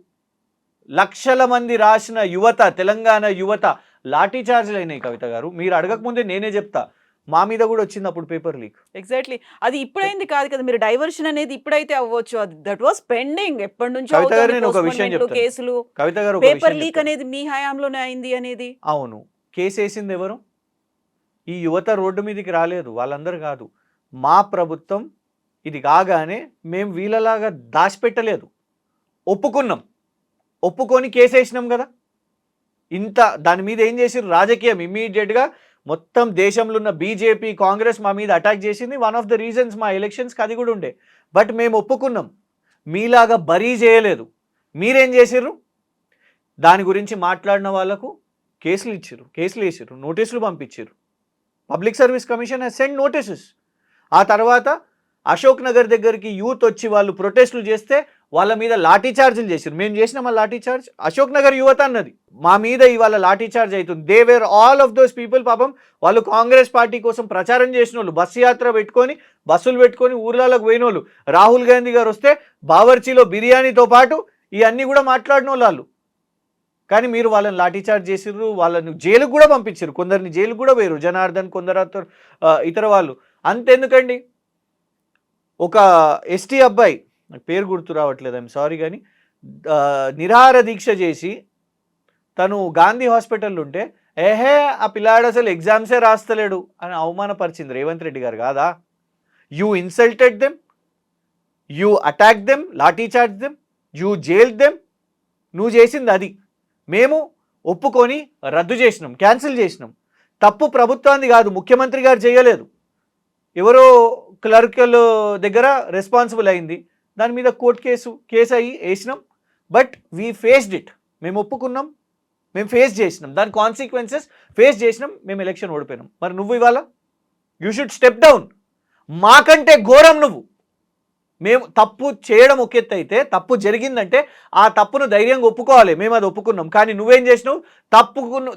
లక్షల మంది రాసిన యువత, తెలంగాణ యువత లాఠీ చార్జ్లు అయినాయి. కవిత గారు, మీరు అడగకముందే నేనే చెప్తా, మా మీద కూడా వచ్చింది అప్పుడు పేపర్ లీక్. ఎగ్జాక్ట్లీ అది ఇప్పుడైంది కాదు కదా, మీరు డైవర్షన్ అనేది ఇప్పుడైతే అవ్వచ్చు, అది దట్ వాస్ పెండింగ్ ఎప్పటి నుంచో. కవిత గారు, నేను ఒక విషయం చెప్తాను. కేసులు, కవిత గారు, పేపర్ లీక్ అనేది మీ హయాంలోనే అయింది అనేది. అవును, కేసు వేసింది ఎవరు? ఈ యువత రోడ్డు మీదకి రాలేదు, వాళ్ళందరూ కాదు. మా ప్రభుత్వం ఇది కాగానే మేము వీళ్ళలాగా దాచిపెట్టలేదు, ఒప్పుకొని కేసు వేసినాం కదా. ఇంత దాని మీద ఏం చేసిర్రు? రాజకీయం ఇమ్మీడియట్గా మొత్తం దేశంలో ఉన్న బీజేపీ, కాంగ్రెస్ మా మీద అటాక్ చేసింది. వన్ ఆఫ్ ద రీజన్స్ మా ఎలక్షన్స్కి అది కూడా ఉండే. బట్ మేము ఒప్పుకున్నాం, మీలాగా బరీ చేయలేదు. మీరేం చేసిర్రు? దాని గురించి మాట్లాడిన వాళ్ళకు కేసులు వేసిర్రు, నోటీసులు పంపించారు. Public service commission has send notices. ఆ తర్వాత అశోక్ నగర్ దగ్గరికి యూత్ వచ్చి వాళ్ళు ప్రొటెస్టులు చేస్తే వాళ్ళ మీద లాఠీ చార్జీలు చేశారు. మేము చేసినాం ఆ లాఠీ చార్జ్, అశోక్ నగర్ యువత అన్నది. మా మీద ఇవాళ లాఠీ చార్జ్ అవుతుంది. They were all of those people. పాపం వాళ్ళు కాంగ్రెస్ పార్టీ కోసం ప్రచారం చేసిన వాళ్ళు, బస్సు యాత్ర పెట్టుకొని, బస్సులు పెట్టుకొని ఊర్లలోకి పోయిన వాళ్ళు. రాహుల్ గాంధీ గారు వస్తే బావర్చీలో బిర్యానీతో పాటు ఇవన్నీ కూడా మాట్లాడిన వాళ్ళు. కానీ మీరు వాళ్ళని లాఠీ చార్జ్ చేసిర్రు, వాళ్ళని జైలుకు కూడా పంపించారు, కొందరిని జైలుకు కూడా పోయారు. జనార్దన్, కొందరు ఇతర వాళ్ళు. అంతెందుకండి, ఒక ఎస్టీ అబ్బాయి, నాకు పేరు గుర్తు రావట్లేదు, ఐఎమ్ సారీ, కానీ నిరాహార దీక్ష చేసి తను గాంధీ హాస్పిటల్లో ఉంటే ఆ పిల్లాడు అసలు ఎగ్జామ్సే రాస్తలేడు అని అవమానపరిచింది రేవంత్ రెడ్డి గారు కాదా? You insulted them, you attack them, lathi charge them, you jail them. నువ్వు చేసింది అది. మేము ఒప్పుకొని రద్దు చేసినాం, క్యాన్సిల్ చేసినాం. తప్పు ప్రభుత్వాన్ని కాదు, ముఖ్యమంత్రి గారు చేయలేదు, ఎవరో క్లర్కల్ దగ్గర రెస్పాన్సిబుల్ అయింది. దాని మీద కోర్టు కేసు అయ్యి వేసినాం. But we faced it. మేము ఒప్పుకున్నాం, మేము ఫేస్ చేసినాం, దాని కాన్సిక్వెన్సెస్ ఫేస్ చేసినాం, మేము ఎలక్షన్ ఓడిపోయినాం. మరి నువ్వు ఇవాళ యూ షుడ్ స్టెప్ డౌన్. మాకంటే ఘోరం నువ్వు. మేము తప్పు చేయడం ఒక ఎత్తు అయితే, తప్పు జరిగిందంటే ఆ తప్పును ధైర్యంగా ఒప్పుకోవాలి, మేము అది ఒప్పుకున్నాం. కానీ నువ్వేం చేసినావు?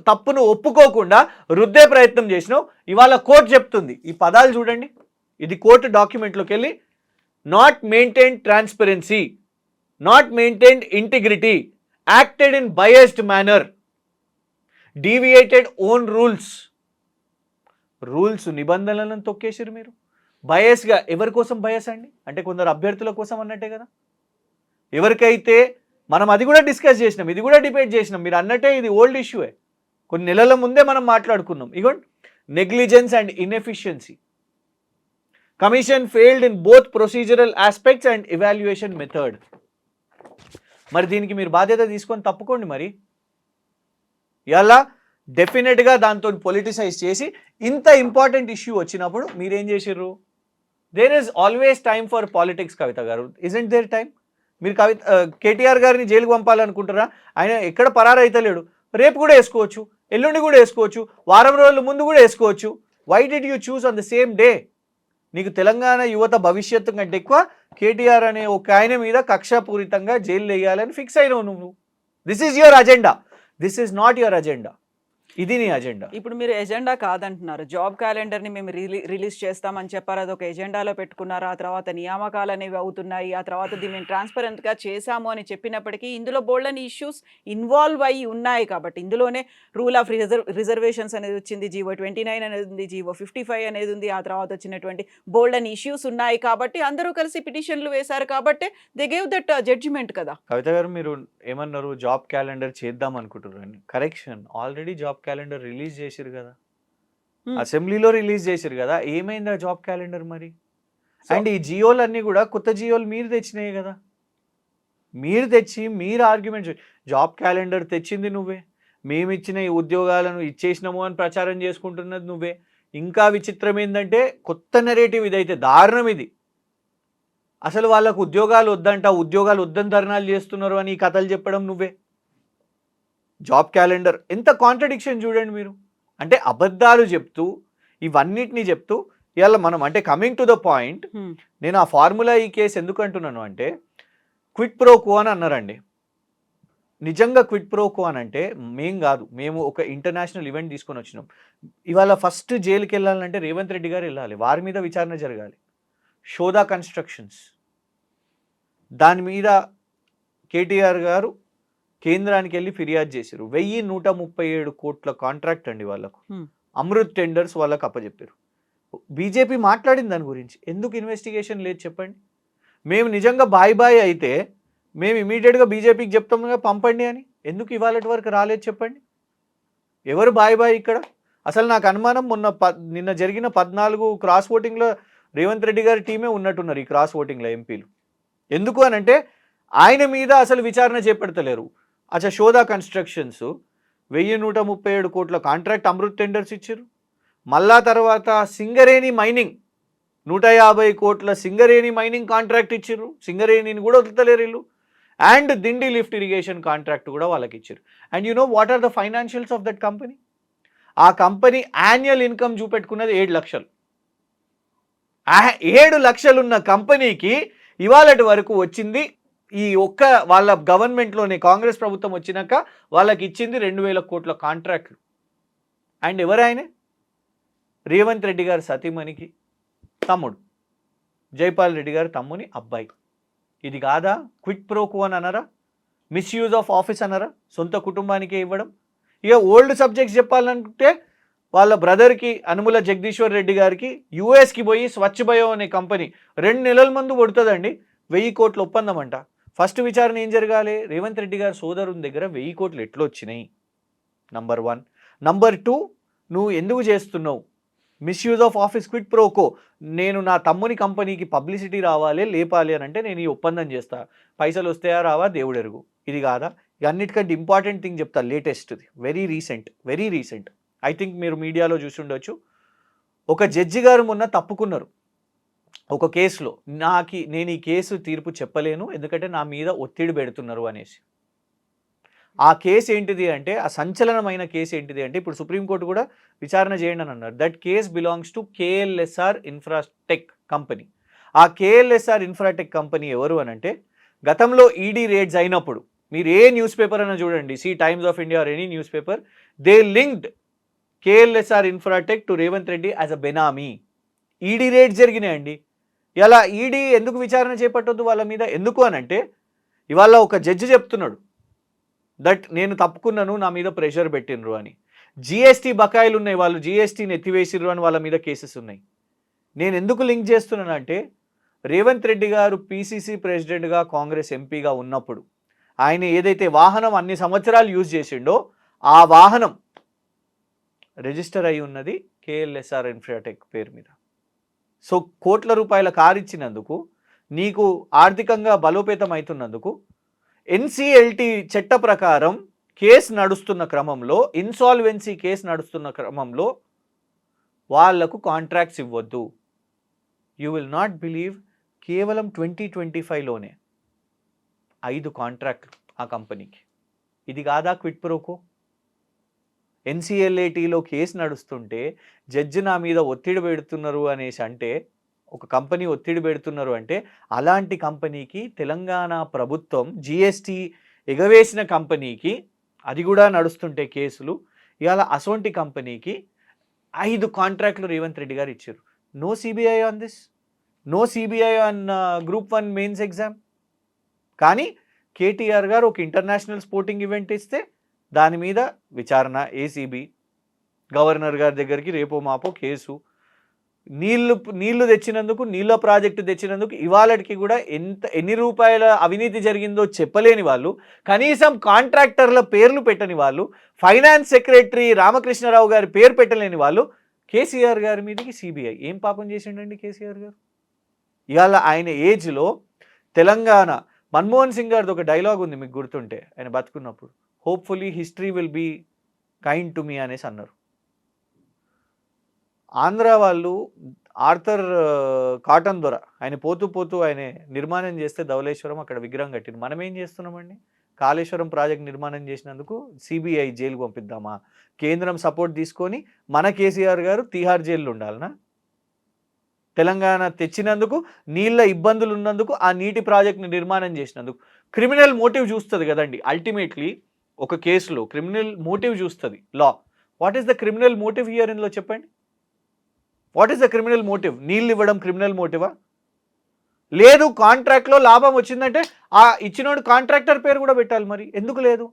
తప్పును ఒప్పుకోకుండా రుద్దే ప్రయత్నం చేసినావు. ఇవాళ కోర్టు చెప్తుంది, ఈ పదాలు చూడండి, ఇది కోర్టు డాక్యుమెంట్లోకి వెళ్ళి, not maintain transparency, not maintain integrity, acted in biased manner, deviated own rules నిబంధనలను తొక్కేసారు మీరు. బయస్గా ఎవరి కోసం బయస్ అండి? అంటే కొందరు అభ్యర్థుల కోసం అన్నట్టే కదా. ఎవరికైతే మనం అది కూడా డిస్కస్ చేసినాం, ఇది కూడా డిబేట్ చేసినాం. మీరు అన్నట్టే ఇది ఓల్డ్ ఇష్యూయే, కొన్ని నెలల ముందే మనం మాట్లాడుకున్నాం. ఇగోండి, negligence and inefficiency. Commission failed in both procedural aspects and evaluation method. మరి దీనికి మీరు బాధ్యత తీసుకొని తప్పుకోండి. మరి ఇలా డెఫినెట్గా దాంతో పొలిటిసైజ్ చేసి ఇంత ఇంపార్టెంట్ ఇష్యూ వచ్చినప్పుడు మీరేం చేసిర్రు? There is always time for politics. Kavitha గారు, ఇజంట్ దేర్ టైం? మీరు కేటీఆర్ గారిని జైలుకు పంపాలనుకుంటారా? ఆయన ఎక్కడ పరారైతలేడు, రేపు కూడా వేసుకోవచ్చు, ఎల్లుండి కూడా వేసుకోవచ్చు, వారం రోజుల ముందు కూడా వేసుకోవచ్చు. Why did you choose on the same day? నీకు తెలంగాణ యువత భవిష్యత్తు కంటే ఎక్కువ కేటీఆర్ అనే ఒక ఆయన మీద కక్షాపూరితంగా జైలు వేయాలని ఫిక్స్ అయినావు నువ్వు. This is your agenda, this is not your agenda. ఇది నీ అజెండా. ఇప్పుడు మీరు ఎజెండా కాదంటున్నారు, జాబ్ క్యాలెండర్ని మేము రిలీజ్ చేస్తామని చెప్పారు, అదొక ఎజెండాలో పెట్టుకున్నారు. ఆ తర్వాత నియామకాలు అనేవి అవుతున్నాయి, ఆ తర్వాత దీన్ని మేము ట్రాన్స్పరెంట్గా చేశాము అని చెప్పినప్పటికీ ఇందులో బోల్డని ఇష్యూస్ ఇన్వాల్వ్ అయ్యి ఉన్నాయి. కాబట్టి ఇందులోనే రూల్ ఆఫ్ రిజర్వేషన్స్ అనేది వచ్చింది, జీవో 29 అనేది ఉంది, జీవో 55 అనేది ఉంది, ఆ తర్వాత వచ్చినటువంటి బోల్డని ఇష్యూస్ ఉన్నాయి. కాబట్టి అందరూ కలిసి పిటిషన్లు వేశారు, కాబట్టి దే గేవ్ దట్ జడ్జిమెంట్ కదా. కవిత గారు, మీరు ఏమన్నారు? జాబ్ క్యాలెండర్ చేద్దాం అనుకుంటున్నారు. Correction, already job calendar release చేసిరు కదా, అసెంబ్లీలో రిలీజ్ చేసిరు కదా. ఏమైంది ఆ జాబ్ క్యాలెండర్ మరి? అండ్ ఈ జియోలు అన్నీ కూడా కొత్త జియోలు మీరు తెచ్చినాయి కదా. మీరు తెచ్చి మీరు ఆర్గ్యుమెంట్స్, జాబ్ క్యాలెండర్ తెచ్చింది నువ్వే, మేమిచ్చిన ఈ ఉద్యోగాలను ఇచ్చేసినాము అని ప్రచారం చేసుకుంటున్నది నువ్వే. ఇంకా విచిత్రం ఏంటంటే కొత్త నెరేటివ్ ఇదైతే దారుణం ఇది. అసలు వాళ్ళకు ఉద్యోగాలు వద్దంట, ఉద్యోగాలు వద్దని ధర్నాలు చేస్తున్నారు అని ఈ కథలు చెప్పడం నువ్వే. జాబ్ క్యాలెండర్ ఎంత కాంట్రడిక్షన్ చూడండి మీరు. అంటే అబద్ధాలు చెప్తూ ఇవన్నిటిని చెప్తూ ఇవాళ మనం అంటే కమింగ్ టు ద పాయింట్, నేను ఆ ఫార్ములా ఈ కేసు ఎందుకు అంటున్నాను అంటే క్విట్ ప్రో కో అని అన్నారండి. నిజంగా క్విట్ ప్రో కో అని అంటే మేం కాదు, మేము ఒక ఇంటర్నేషనల్ ఈవెంట్ తీసుకొని వచ్చినాం. ఇవాళ ఫస్ట్ జైలుకి వెళ్ళాలంటే రేవంత్ రెడ్డి గారు వెళ్ళాలి, వారి మీద విచారణ జరగాలి. షోదా కన్స్ట్రక్షన్స్ దాని మీద కేటీఆర్ గారు కేంద్రానికి వెళ్ళి ఫిర్యాదు చేశారు. 1137 కోట్ల కాంట్రాక్ట్ అండి వాళ్ళకు. అమృత్ టెండర్స్ వాళ్ళకు అప్పచెప్పారు. బీజేపీ మాట్లాడింది దాని గురించి. ఎందుకు ఇన్వెస్టిగేషన్ లేదు చెప్పండి? మేము నిజంగా బాయ్ అయితే మేము ఇమీడియట్గా బీజేపీకి చెప్తాం పంపండి అని. ఎందుకు ఇవాళ వరకు రాలేదు చెప్పండి? ఎవరు బాయ్ ఇక్కడ? అసలు నాకు అనుమానం నిన్న జరిగిన 14 క్రాస్ ఓటింగ్లో రేవంత్ రెడ్డి గారి టీమే ఉన్నట్టున్నారు ఈ క్రాస్ ఓటింగ్లో ఎంపీలు. ఎందుకు అని అంటే ఆయన మీద అసలు విచారణ చేపడతలేరు. అచ్చా, షోదా కన్స్ట్రక్షన్స్ 1137 కోట్ల కాంట్రాక్ట్ అమృత్ టెండర్స్ ఇచ్చారు. మళ్ళా తర్వాత సింగరేణి మైనింగ్ 150 కోట్ల సింగరేణి మైనింగ్ కాంట్రాక్ట్ ఇచ్చారు. సింగరేణిని కూడా వదులుతలేరు వీళ్ళు. And Dindi lift irrigation contract కూడా వాళ్ళకి ఇచ్చారు. And you know what are the financials of that company? ఆ కంపెనీ యాన్యువల్ ఇన్కమ్ చూపెట్టుకున్నది 7 లక్షలు. 7 లక్షలున్న కంపెనీకి ఇవాళటి వరకు వచ్చింది ఈ ఒక్క వాళ్ళ గవర్నమెంట్లోనే కాంగ్రెస్ ప్రభుత్వం వచ్చినాక వాళ్ళకి ఇచ్చింది 2000 కోట్ల కాంట్రాక్ట్లు. అండ్ ఎవరైనా రేవంత్ రెడ్డి గారు సతీమణికి తమ్ముడు, జైపాల్ రెడ్డి గారు తమ్ముని అబ్బాయి. ఇది కాదా క్విట్ ప్రోకో అని అనరా? మిస్యూజ్ ఆఫ్ ఆఫీస్ అనరా? సొంత కుటుంబానికే ఇవ్వడం. ఇక ఓల్డ్ సబ్జెక్ట్స్ చెప్పాలంటే వాళ్ళ బ్రదర్కి అనుముల జగదీశ్వర్ రెడ్డి గారికి యూఎస్కి పోయి స్వచ్ఛ బయో అనే కంపెనీ 2 నెలల ముందు కొడుతుందండి 1000 కోట్ల ఒప్పందం అంట. ఫస్ట్ విచారణ ఏం జరగాలి? రేవంత్ రెడ్డి గారు సోదరుని దగ్గర 1000 కోట్లు ఎట్లా వచ్చినాయి? నంబర్ 1. నంబర్ 2, నువ్వు ఎందుకు చేస్తున్నావు misuse of office quid pro quo? నేను నా తమ్ముని కంపెనీకి పబ్లిసిటీ రావాలి లేపాలి అని అంటే నేను ఈ ఒప్పందం చేస్తా, పైసలు వస్తాయా రావా దేవుడెరుగు. ఇది కాదా? అన్నిటికంటే ఇంపార్టెంట్ థింగ్ చెప్తా, లేటెస్ట్ది, వెరీ రీసెంట్. ఐ థింక్ మీరు మీడియాలో చూసి ఉండొచ్చు. ఒక జడ్జి గారు మొన్న తప్పుకున్నారు ఒక కేసులో. నేను ఈ కేసు తీర్పు చెప్పలేను ఎందుకంటే నా మీద ఒత్తిడి పెడుతున్నారు అనేసి. ఆ కేసు ఏంటిది అంటే, ఆ సంచలనమైన కేసు ఏంటిది అంటే, ఇప్పుడు సుప్రీంకోర్టు కూడా విచారణ చేయండి అని అన్నారు. That case belongs to KLSR Infratech company. ఆ KLSR ఇన్ఫ్రాటెక్ కంపెనీ ఎవరు అని అంటే, గతంలో ఈడీ రేడ్స్ అయినప్పుడు మీరు ఏ న్యూస్ పేపర్ అయినా చూడండి, Times of India or any newspaper, they linked KLSR Infratech to Revanth Reddy as a benami. ED raids జరిగినాయండి. ఇలా ఈడీ ఎందుకు విచారణ చేపట్టొద్దు వాళ్ళ మీద? ఎందుకు అని అంటే, ఇవాళ ఒక జడ్జి చెప్తున్నాడు దట్ నేను తప్పుకున్నాను, నా మీద ప్రెషర్ పెట్టినరు అని. GST బకాయిలు ఉన్నాయి, వాళ్ళు GSTని ఎత్తివేసిర్రు అని వాళ్ళ మీద కేసెస్ ఉన్నాయి. నేను ఎందుకు లింక్ చేస్తున్నానంటే, రేవంత్ రెడ్డి గారు PCC ప్రెసిడెంట్గా కాంగ్రెస్ ఎంపీగా ఉన్నప్పుడు ఆయన ఏదైతే వాహనం అన్ని సంవత్సరాలు యూజ్ చేసిండో ఆ వాహనం రిజిస్టర్ అయి ఉన్నది KLSR ఇన్ఫ్రాటెక్ పేరు మీద. సో కోట్ల రూపాయల కారు ఇచ్చినందుకు, నీకు ఆర్థికంగా బలోపేతం అవుతున్నందుకు NCLT చట్ట ప్రకారం కేసు నడుస్తున్న క్రమంలో, ఇన్సాల్వెన్సీ కేసు నడుస్తున్న క్రమంలో వాళ్లకు కాంట్రాక్ట్స్ ఇవ్వద్దు. యూ విల్ నాట్ బిలీవ్, కేవలం 2025లోనే 5 కాంట్రాక్ట్లు ఆ కంపెనీకి. ఇది కాదా క్విట్ ప్రోకో? NCLATలో కేసు నడుస్తుంటే జడ్జి నా మీద ఒత్తిడి పెడుతున్నారు అనేసి అంటే, ఒక కంపెనీ ఒత్తిడి పెడుతున్నారు అంటే, అలాంటి కంపెనీకి తెలంగాణ ప్రభుత్వం GST ఎగవేసిన కంపెనీకి, అది కూడా నడుస్తుంటే కేసులు, ఇవాళ అసోంటి కంపెనీకి 5 కాంట్రాక్ట్లు రేవంత్ రెడ్డి గారు ఇచ్చారు. No CBI on this, no CBI on group 1 mains exam. కానీ KTR గారు ఒక ఇంటర్నేషనల్ స్పోర్టింగ్ ఈవెంట్ ఇస్తే దాని మీద విచారణ, ACB, గవర్నర్ గారి దగ్గరికి రేపో మాపో కేసు. నీళ్లు తెచ్చినందుకు, నీళ్ళ ప్రాజెక్టు తెచ్చినందుకు ఇవాళకి కూడా ఎన్ని రూపాయల అవినీతి జరిగిందో చెప్పలేని వాళ్ళు, కనీసం కాంట్రాక్టర్ల పేర్లు పెట్టని వాళ్ళు, ఫైనాన్స్ సెక్రటరీ రామకృష్ణారావు గారి పేరు పెట్టలేని వాళ్ళు, KCR గారి మీదకి CBI. ఏం పాపం చేసిండండి KCR గారు? ఇవాళ ఆయన ఏజ్లో తెలంగాణ మన్మోహన్ సింగ్ గారిది ఒక డైలాగ్ ఉంది మీకు గుర్తుంటే, ఆయన బతుకున్నప్పుడు, hopefully history will be kind to me అనేసి అన్నారు. ఆంధ్ర వాళ్ళు ఆర్థర్ కాటన్ దొర ఆయన పోతూ పోతూ ఆయన నిర్మాణం చేస్తే ధవళేశ్వరం అక్కడ విగ్రహం కట్టింది. మనం ఏం చేస్తున్నామండి? కాళేశ్వరం ప్రాజెక్ట్ నిర్మాణం చేసినందుకు సిబిఐ జైలుకు పంపిద్దామా? కేంద్రం సపోర్ట్ తీసుకొని మన కేసీఆర్ గారు తిహార్ జైల్లో ఉండాలనా? తెలంగాణ తెచ్చినందుకు, నీళ్ళ ఇబ్బందులు ఉన్నందుకు, ఆ నీటి ప్రాజెక్ట్ని నిర్మాణం చేసినందుకు క్రిమినల్ మోటివ్ చూస్తుంది కదండి. అల్టిమేట్లీ ఒక కేసులో క్రిమినల్ మోటివ్ చూస్తుంది law. What is the criminal motive here ఇందులో చెప్పండి? What is the criminal motive? నీళ్ళు ఇవ్వడం క్రిమినల్ మోటివా? లేదు, కాంట్రాక్ట్లో లాభం వచ్చిందంటే ఆ ఇచ్చినోడు కాంట్రాక్టర్ పేరు కూడా పెట్టాలి. మరి ఎందుకు లేదు?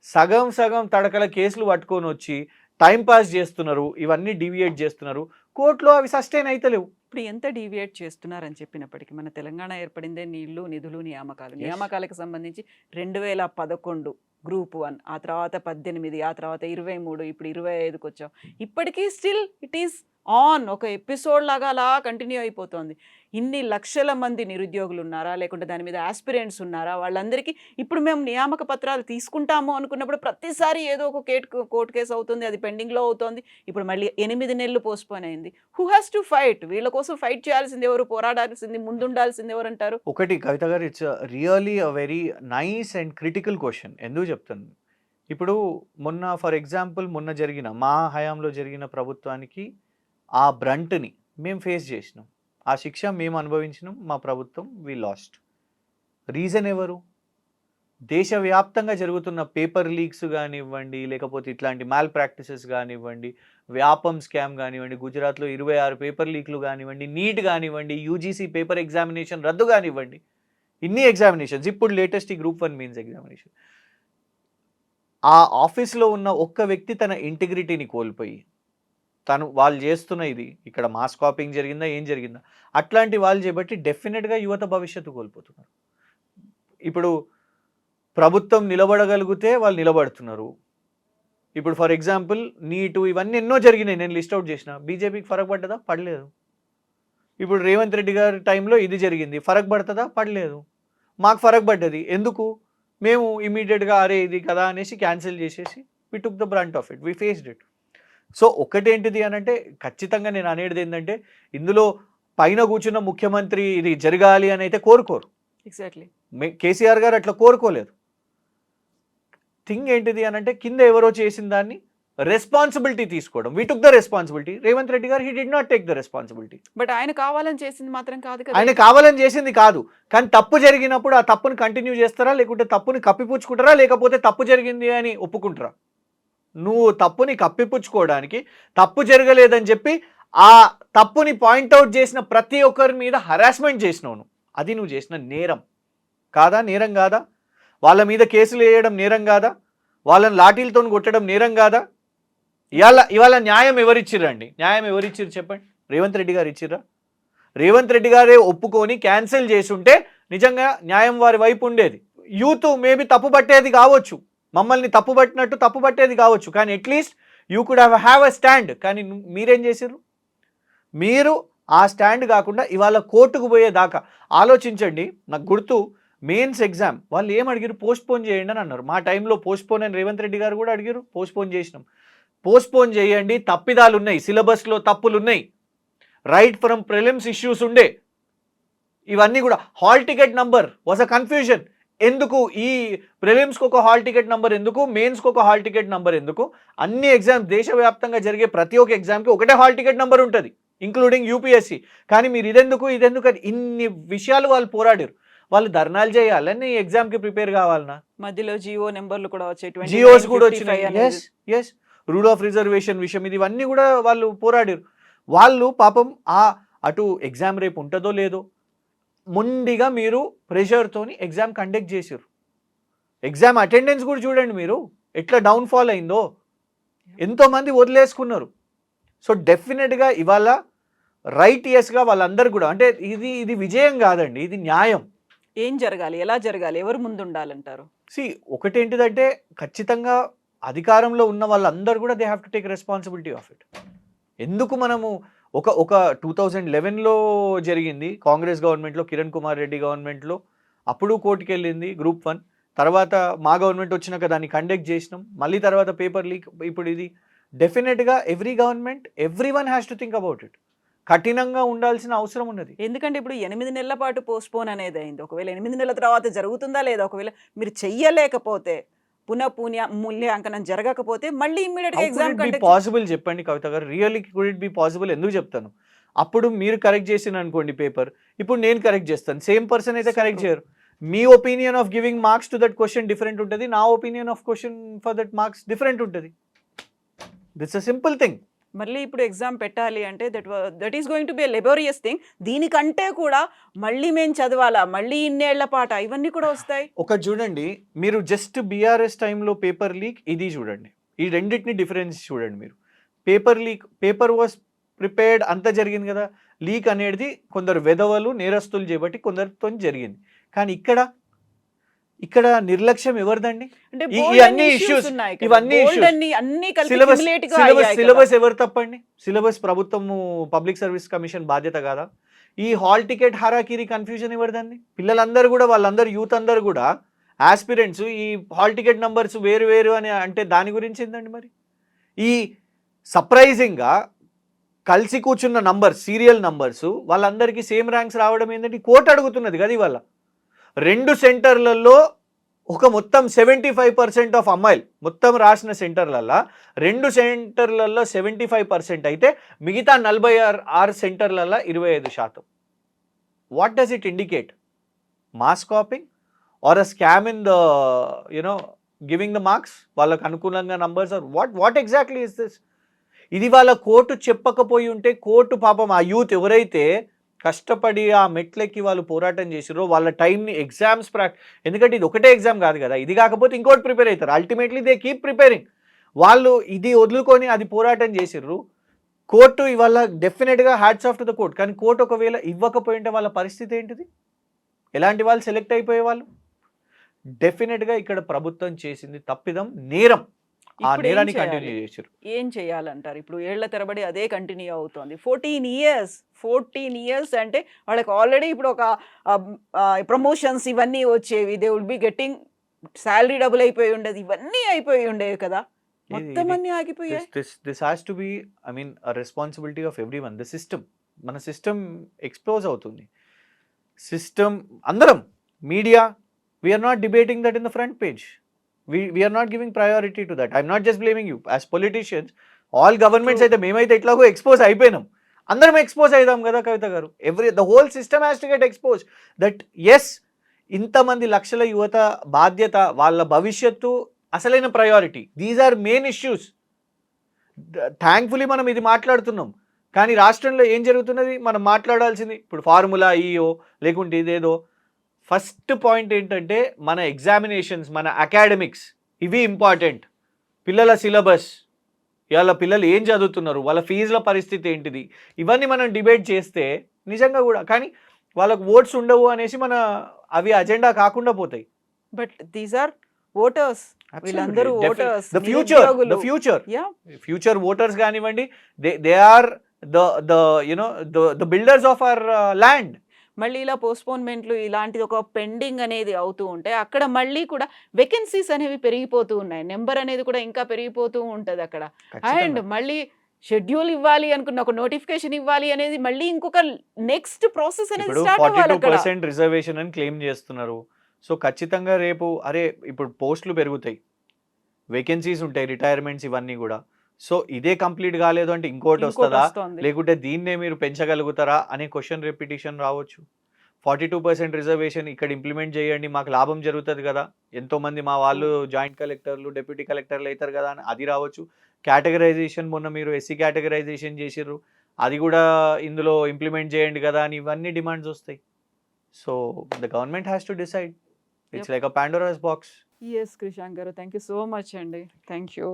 సగం సగం తడకల కేసులు పట్టుకొని వచ్చి టైంపాస్ చేస్తున్నారు, ఇవన్నీ డీవియేట్ చేస్తున్నారు. కోర్టులో అవి సస్టైన్ అయితలేవు. ఇప్పుడు ఎంత డీవియేట్ చేస్తున్నారని చెప్పినప్పటికీ మన తెలంగాణ ఏర్పడిందే నీళ్లు, నిధులు, నియామకాలు. నియామకాలకు సంబంధించి 2011 గ్రూప్ 1, ఆ తర్వాత 18, ఆ తర్వాత 23, ఇప్పుడు 25కి వచ్చాం. ఇప్పటికీ స్టిల్ ఇట్ ఈస్ ఆన్, ఒక ఎపిసోడ్ లాగా అలా కంటిన్యూ అయిపోతుంది. ఇన్ని లక్షల మంది నిరుద్యోగులు ఉన్నారా, లేకుంటే దాని మీద ఆస్పిరెంట్స్ ఉన్నారా? వాళ్ళందరికీ ఇప్పుడు మేము నియామక పత్రాలు తీసుకుంటాము అనుకున్నప్పుడు ప్రతిసారి ఏదో ఒక కోర్టు కేసు అవుతుంది, అది పెండింగ్లో అవుతుంది. ఇప్పుడు మళ్ళీ 8 నెలలు పోస్ట్పోన్ అయింది. Who has to fight? వీళ్ళ కోసం ఫైట్ చేయాల్సింది ఎవరు? పోరాడాల్సింది, ముందుండాల్సింది ఎవరు అంటారు? ఒకటి కవిత గారు, it's really a very nice and critical question. ఎందుకు చెప్తాను? ఇప్పుడు మొన్న ఫర్ ఎగ్జాంపుల్ మొన్న జరిగిన మా హయాంలో జరిగిన ప్రభుత్వానికి ఆ బ్రంట్ని మేము ఫేస్ చేసినాం, ఆ శిక్ష మేము అనుభవించినాం, మా ప్రభుత్వం వి లాస్ట్. రీజన్ ఎవరు? దేశవ్యాప్తంగా జరుగుతున్న పేపర్ లీక్స్ కానివ్వండి, లేకపోతే ఇట్లాంటి మాల్ ప్రాక్టీసెస్ కానివ్వండి, వ్యాపం స్కామ్ కానివ్వండి, గుజరాత్లో 26 పేపర్ లీక్లు కానివ్వండి, నీట్ కానివ్వండి, యూజీసీ పేపర్ ఎగ్జామినేషన్ రద్దు కానివ్వండి, ఇన్ని ఎగ్జామినేషన్స్, ఇప్పుడు లేటెస్ట్ ఈ గ్రూప్ 1 మెయిన్స్ ఎగ్జామినేషన్. ఆ ఆఫీస్లో ఉన్న ఒక్క వ్యక్తి తన ఇంటిగ్రిటీని కోల్పోయి వాళ్ళు చేస్తున్న ఇది ఇక్కడ మాస్ కాపింగ్ జరిగిందా, ఏం జరిగిందా, అట్లాంటి వాళ్ళు చేపట్టి డెఫినెట్గా యువత భవిష్యత్తు కోల్పోతున్నారు. ఇప్పుడు ప్రభుత్వం నిలబడగలిగితే వాళ్ళు నిలబడుతున్నారు. ఇప్పుడు ఫర్ ఎగ్జాంపుల్ నీటు, ఇవన్నీ ఎన్నో జరిగినాయి, నేను లిస్ట్ అవుట్ చేసిన. బీజేపీకి ఫరక్ పడ్డదా? పడలేదు. ఇప్పుడు రేవంత్ రెడ్డి గారి టైంలో ఇది జరిగింది, ఫరక్ పడుతుందా? పడలేదు. మాకు ఫరక్ పడ్డది. ఎందుకు? మేము ఇమీడియట్గా అరే ఇది కదా అనేసి క్యాన్సిల్ చేసేసి we took the brunt of it, we faced it. So ఒకటేంటిది అని అంటే, ఖచ్చితంగా నేను అనేది ఏంటంటే, ఇందులో పైన కూర్చున్న ముఖ్యమంత్రి ఇది జరగాలి అని అయితే కోరుకోరు. ఎగ్జాక్ట్లీ. కేసీఆర్ గారు అట్లా కోరుకోలేదు. థింగ్ ఏంటిది అని అంటే, కింద ఎవరో చేసిన దాన్ని రెస్పాన్సిబిలిటీ తీసుకోవడం. We took the responsibility. Revanth Reddy గారు he did not take the responsibility. But ఆయన కావాలని చేసింది మాత్రం కాదు కదా. ఆయన కావాలని చేసింది కాదు, కానీ తప్పు జరిగినప్పుడు ఆ తప్పుని కంటిన్యూ చేస్తారా, లేకుంటే తప్పుని కప్పిపుచ్చుకుంటారా, లేకపోతే తప్పు జరిగింది అని ఒప్పుకుంటారా? నువ్వు తప్పుని కప్పిపుచ్చుకోవడానికి, తప్పు జరగలేదని చెప్పి ఆ తప్పుని పాయింట్అవుట్ చేసిన ప్రతి ఒక్కరి మీద హరాస్మెంట్ చేసినావు. అది నువ్వు చేసిన నేరం కాదా? నేరం కాదా? వాళ్ళ మీద కేసులు వేయడం నేరం కాదా? వాళ్ళని లాఠీలతో కొట్టడం నేరం కాదా? ఇవాళ న్యాయం ఎవరిచ్చిర్రండి? న్యాయం ఎవరిచ్చిర్రు చెప్పండి? రేవంత్ రెడ్డి గారు ఇచ్చిర్రా? రేవంత్ రెడ్డి గారే ఒప్పుకొని క్యాన్సిల్ చేసి ఉంటే నిజంగా న్యాయం వారి వైపు ఉండేది. యూత్ మేబీ తప్పు పట్టేది కావచ్చు, మమ్మల్ని తప్పు పట్టినట్టు తప్పు పట్టేది కావచ్చు, కానీ at least you could have a stand. కానీ మీరేం చేశారు? మీరు ఆ స్టాండ్ కాకుండా ఇవాళ కోర్టుకు పోయేదాకా ఆలోచించండి. నాకు గుర్తు మెయిన్స్ ఎగ్జామ్ వాళ్ళు ఏం అడిగారు? పోస్ట్పోన్ చేయండి అని అన్నారు. మా టైంలో పోస్ట్పోన్ అని రేవంత్ రెడ్డి గారు కూడా అడిగారు, పోస్ట్పోన్ చేసినాం. పోస్ట్పోన్ చేయండి, తప్పిదాలు ఉన్నాయి, సిలబస్లో తప్పులు ఉన్నాయి, రైట్ ఫ్రమ్ ప్రిలిమ్స్ ఇష్యూస్ ఉండే, ఇవన్నీ కూడా. Hall ticket number was a confusion. ఎందుకు ఈ ప్రిలిమ్స్కి ఒక హాల్ టికెట్ నెంబర్ ఎందుకు, మెయిన్స్కి ఒక హాల్ టికెట్ నెంబర్ ఎందుకు? అన్ని ఎగ్జామ్స్ దేశవ్యాప్తంగా జరిగే ప్రతి ఒక్క ఎగ్జామ్కి ఒకటే హాల్ టికెట్ నెంబర్ ఉంటుంది, ఇంక్లూడింగ్ యూపీఎస్సీ. కానీ మీరు ఇదెందుకు అని ఇన్ని విషయాలు వాళ్ళు పోరాడారు. వాళ్ళు ధర్నాలు చేయాలని ఎగ్జామ్కి ప్రిపేర్ కావాలన్నా? మధ్యలో జియో నెంబర్లు కూడా వచ్చాయి, జియోస్ కూడా వచ్చినాయి. ఎస్ రూల్ ఆఫ్ రిజర్వేషన్ విషయం, ఇవన్నీ కూడా వాళ్ళు పోరాడారు. వాళ్ళు పాపం అటు ఎగ్జామ్ రేపు ఉంటుందో లేదో ముందుగా మీరు ప్రెషర్తోని ఎగ్జామ్ కండక్ట్ చేశారు. ఎగ్జామ్ అటెండెన్స్ కూడా చూడండి మీరు ఎట్లా డౌన్ఫాల్ అయిందో, ఎంతోమంది వదిలేసుకున్నారు. సో డెఫినెట్గా ఇవాళ రైట్ ఎస్గా వాళ్ళందరూ కూడా, అంటే ఇది విజయం కాదండి, ఇది న్యాయం. ఏం జరగాలి, ఎలా జరగాలి, ఎవరు ముందు ఉండాలంటారు? ఒకటేంటిదంటే, ఖచ్చితంగా అధికారంలో ఉన్న వాళ్ళందరూ కూడా they have to take responsibility of it. ఎందుకు మనము ఒక 2011లో జరిగింది కాంగ్రెస్ గవర్నమెంట్లో, కిరణ్ కుమార్ రెడ్డి గవర్నమెంట్లో అప్పుడు కోర్టుకి వెళ్ళింది గ్రూప్ 1, తర్వాత మా గవర్నమెంట్ వచ్చినాక దాన్ని కండక్ట్ చేసినాం, మళ్ళీ తర్వాత పేపర్ లీక్. ఇప్పుడు ఇది డెఫినెట్గా every government every one has to think about it. కఠినంగా ఉండాల్సిన అవసరం ఉన్నది. ఎందుకంటే ఇప్పుడు 8 నెలల పాటు పోస్ట్పోన్ అనేది అయింది. ఒకవేళ 8 నెలల తర్వాత జరుగుతుందా లేదా, ఒకవేళ మీరు చెయ్యలేకపోతే మూల్యాంకనం జరగకపోతే మళ్ళీ ఇమ్మీడియట్ గా ఎగ్జామ్ కండక్ట్ పాసిబుల్ చెప్పండి కవిత గారు, really could it be possible? ఎందుకు చెప్తాను, అప్పుడు మీరు కరెక్ట్ చేసిన అనుకోండి పేపర్, ఇప్పుడు నేను కరెక్ట్ చేస్తాను, సేమ్ పర్సన్ అయితే కరెక్ట్ చేయరు. మీ opinion of giving marks to that question different ఉంటుంది, నా opinion of question for that marks different ఉంటుంది. It's a simple thing. మళ్ళీ ఇప్పుడు ఎగ్జామ్ పెట్టాలి అంటే that is going to be a laborious thing. దీనికంటే కూడా మళ్ళీ మేము చదవాలా, మళ్ళీ ఇన్నేళ్ల పాట, ఇవన్నీ కూడా వస్తాయి. ఒకటి చూడండి, మీరు జస్ట్ బీఆర్ఎస్ టైంలో పేపర్ లీక్, ఇది చూడండి, ఈ రెండింటిని డిఫరెన్స్ చూడండి మీరు. Paper leak, paper was prepared, అంతా జరిగింది కదా. లీక్ అనేది కొందరు వెధవలు నేరస్తులు చేయబట్టి కొందరితో జరిగింది. కానీ ఇక్కడ నిర్లక్ష్యం ఎవరిదండి? ఇవన్నీ ఇష్యూస్, ఇవన్నీ సిలబస్ ఎవరు తప్పండి? సిలబస్ ప్రభుత్వము, పబ్లిక్ సర్వీస్ కమిషన్ బాధ్యత కాదా? ఈ హాల్ టికెట్ హరాకిరి కన్ఫ్యూజన్ ఎవరిదండి? పిల్లలందరూ కూడా, వాళ్ళందరూ యూత్ అందరూ కూడా ఆస్పిరెంట్స్, ఈ హాల్ టికెట్ నంబర్స్ వేరు వేరు అని అంటే దాని గురించి ఏంటండి? మరి ఈ సర్ప్రైజింగ్గా కలిసి కూర్చున్న నంబర్స్, సీరియల్ నంబర్స్, వాళ్ళందరికీ సేమ్ ర్యాంక్స్ రావడం ఏంటంటే కోర్టు అడుగుతున్నది కదా ఇవాళ. 2 సెంటర్లలో ఒక మొత్తం 75% ఆఫ్ అమ్మాయిలు మొత్తం రాసిన సెంటర్లలో 2 సెంటర్లలో 75% అయితే మిగతా 46 సెంటర్లలో 25%. What does it indicate? Mass copying or a scam in the giving the marks? వాళ్ళకు అనుకూలంగా numbers or what exactly is this? ఇది వాళ్ళ కోర్టు చెప్పకపోయి ఉంటే, కోర్టు పాపం ఆ యూత్ ఎవరైతే కష్టపడి ఆ మెట్లెక్కి వాళ్ళు పోరాటం చేసిరో వాళ్ళ టైంని ఎగ్జామ్స్ ఎందుకంటే ఇది ఒకటే ఎగ్జామ్ కాదు కదా, ఇది కాకపోతే ఇంకోటి ప్రిపేర్ అవుతారు. Ultimately they keep preparing. వాళ్ళు ఇది వదులుకొని అది పోరాటం చేసిర్రు. కోర్టు ఇవాళ డెఫినెట్గా hats off to the court. కానీ కోర్టు ఒకవేళ ఇవ్వకపోయింటే వాళ్ళ పరిస్థితి ఏంటిది? ఎలాంటి వాళ్ళు సెలెక్ట్ అయిపోయే వాళ్ళు? డెఫినెట్గా ఇక్కడ ప్రభుత్వం చేసింది తప్పిదం, నేరం. ఆ నేరాన్ని కంటిన్యూ చేశారు. ఏం చేయాలంటారు? ఇప్పుడు ఏళ్ల తరబడి అదే కంటిన్యూ అవుతోంది. 14 ఇయర్స్ అంటే వాళ్ళకి ఆల్రెడీ ఇప్పుడు ఒక ప్రమోషన్స్ ఇవన్నీ వచ్చేవి, they would be getting salary double అయిపోయి ఉండేది, ఇవన్నీ అయిపోయి ఉండేవి కదా, మొత్తం అన్ని ఆగిపోయాయి. This has to be, I mean, responsibility of everyone. The system, మన సిస్టమ్ ఎక్స్పోజ్ అవుతుంది. సిస్టమ్ అందరం, media, we're not debating that in the front page. We are not giving priority to that. I'm not just blaming you. As politicians, all governments అయితే మేమైతే ఎట్లాగో ఎక్స్పోజ్ అయిపోయినాం, అందరం ఎక్స్పోజ్ అయిదాం కదా కవిత గారు. the whole system has to get exposed that yes, ఇంతమంది లక్షల యువత బాధ్యత, వాళ్ళ భవిష్యత్తు అసలైన priority. These are main issues. Thankfully మనం ఇది మాట్లాడుతున్నాం. కానీ రాష్ట్రంలో ఏం జరుగుతున్నది మనం మాట్లాడాల్సింది. ఇప్పుడు ఫార్ములా ఈయో లేకుంటే ఇదేదో. ఫస్ట్ పాయింట్ ఏంటంటే మన ఎగ్జామినేషన్స్, మన అకాడమిక్స్, ఇవి ఇంపార్టెంట్. పిల్లల సిలబస్, ఇవాళ పిల్లలు ఏం చదువుతున్నారు, వాళ్ళ ఫీజుల పరిస్థితి ఏంటిది, ఇవన్నీ మనం డిబేట్ చేస్తే నిజంగా కూడా. కానీ వాళ్ళకు ఓట్స్ ఉండవు అనేసి అవి అజెండా కాకుండా పోతాయి. బట్ దీస్ ఆర్ ఓటర్స్, వీళ్ళందరూ ఓటర్స్, ద ఫ్యూచర్ ఓటర్స్ కానివ్వండి. They are the builders of our land. మళ్ళీ ఇలా పోస్ట్పోన్మెంట్లు ఇలాంటిది ఒక పెండింగ్ అనేది అవుతూ ఉంటే అక్కడ మళ్ళీ కూడా వేకెన్సీస్ అనేవి పెరిగిపోతూ ఉన్నాయి, నెంబర్ అనేది కూడా ఇంకా పెరిగిపోతూ ఉంటుంది అక్కడ. అండ్ మళ్ళీ షెడ్యూల్ ఇవ్వాలి అనుకున్న, ఒక నోటిఫికేషన్ ఇవ్వాలి అనేది మళ్ళీ ఇంకొక నెక్స్ట్ ప్రాసెస్ అనేది స్టార్ట్ అవ్వాలి. 42% రిజర్వేషన్ అని క్లెయిమ్ చేస్తున్నారు. సో ఖచ్చితంగా రేపు ఇప్పుడు పోస్టులు పెరుగుతాయి, వేకెన్సీస్ ఉంటాయి, రిటైర్మెంట్స్ ఇవన్నీ కూడా. సో ఇదే కంప్లీట్ కాలేదు అంటే ఇంకోటి వస్తుందా, లేకుంటే దీన్నే మీరు పెంచగలుగుతారా అనే క్వశ్చన్ రిపిటిషన్ రావచ్చు. 42% రిజర్వేషన్ ఇక్కడ ఇంప్లిమెంట్ చేయండి, మాకు లాభం జరుగుతుంది కదా, ఎంతోమంది మా వాళ్ళు జాయింట్ కలెక్టర్లు, డిప్యూటీ కలెక్టర్లు అవుతారు కదా అని అది రావచ్చు. కేటగరైజేషన్, మొన్న మీరు ఎస్సీ కేటగరైజేషన్ చేసిర్రు, అది కూడా ఇందులో ఇంప్లిమెంట్ చేయండి కదా అని ఇవన్నీ డిమాండ్స్ వస్తాయి. So the government has to decide. It's like a Pandora's box. Yes Krishank గారు, థ్యాంక్ యూ సో మచ్ అండి. Thank you.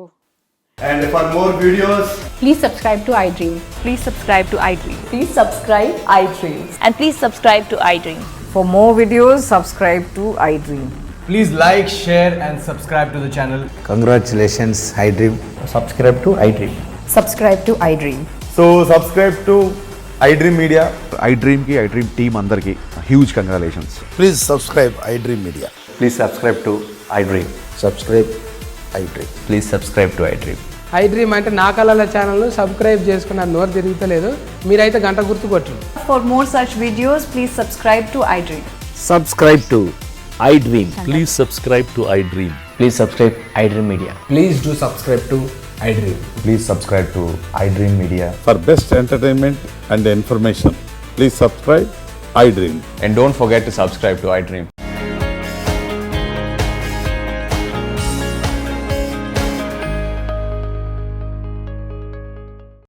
And for more videos, please subscribe to iDream. Please subscribe to iDream. Please subscribe iDream. And please subscribe to iDream. For more videos, subscribe to iDream. please like, share and subscribe to the channel. Congratulations, iDream. Subscribe to iDream. Subscribe to iDream. So subscribe to iDream Media. iDream team andarki huge congratulations. Please subscribe iDream Media. Please subscribe to iDream. Subscribe iDream. Please subscribe to iDream. iDream అంటే నా కళల ఛానల్ సబ్స్క్రైబ్ చేసుకున్న నోరు తిరుగుతలేదు, మీరైతే గంట గుర్తు కొట్టండి. For more such videos, please subscribe to iDream. Subscribe to iDream. Please subscribe to iDream. Please subscribe iDream Media. Please do subscribe to iDream. Please subscribe to iDream Media. For best entertainment and information, please subscribe iDream. And don't forget to subscribe to iDream.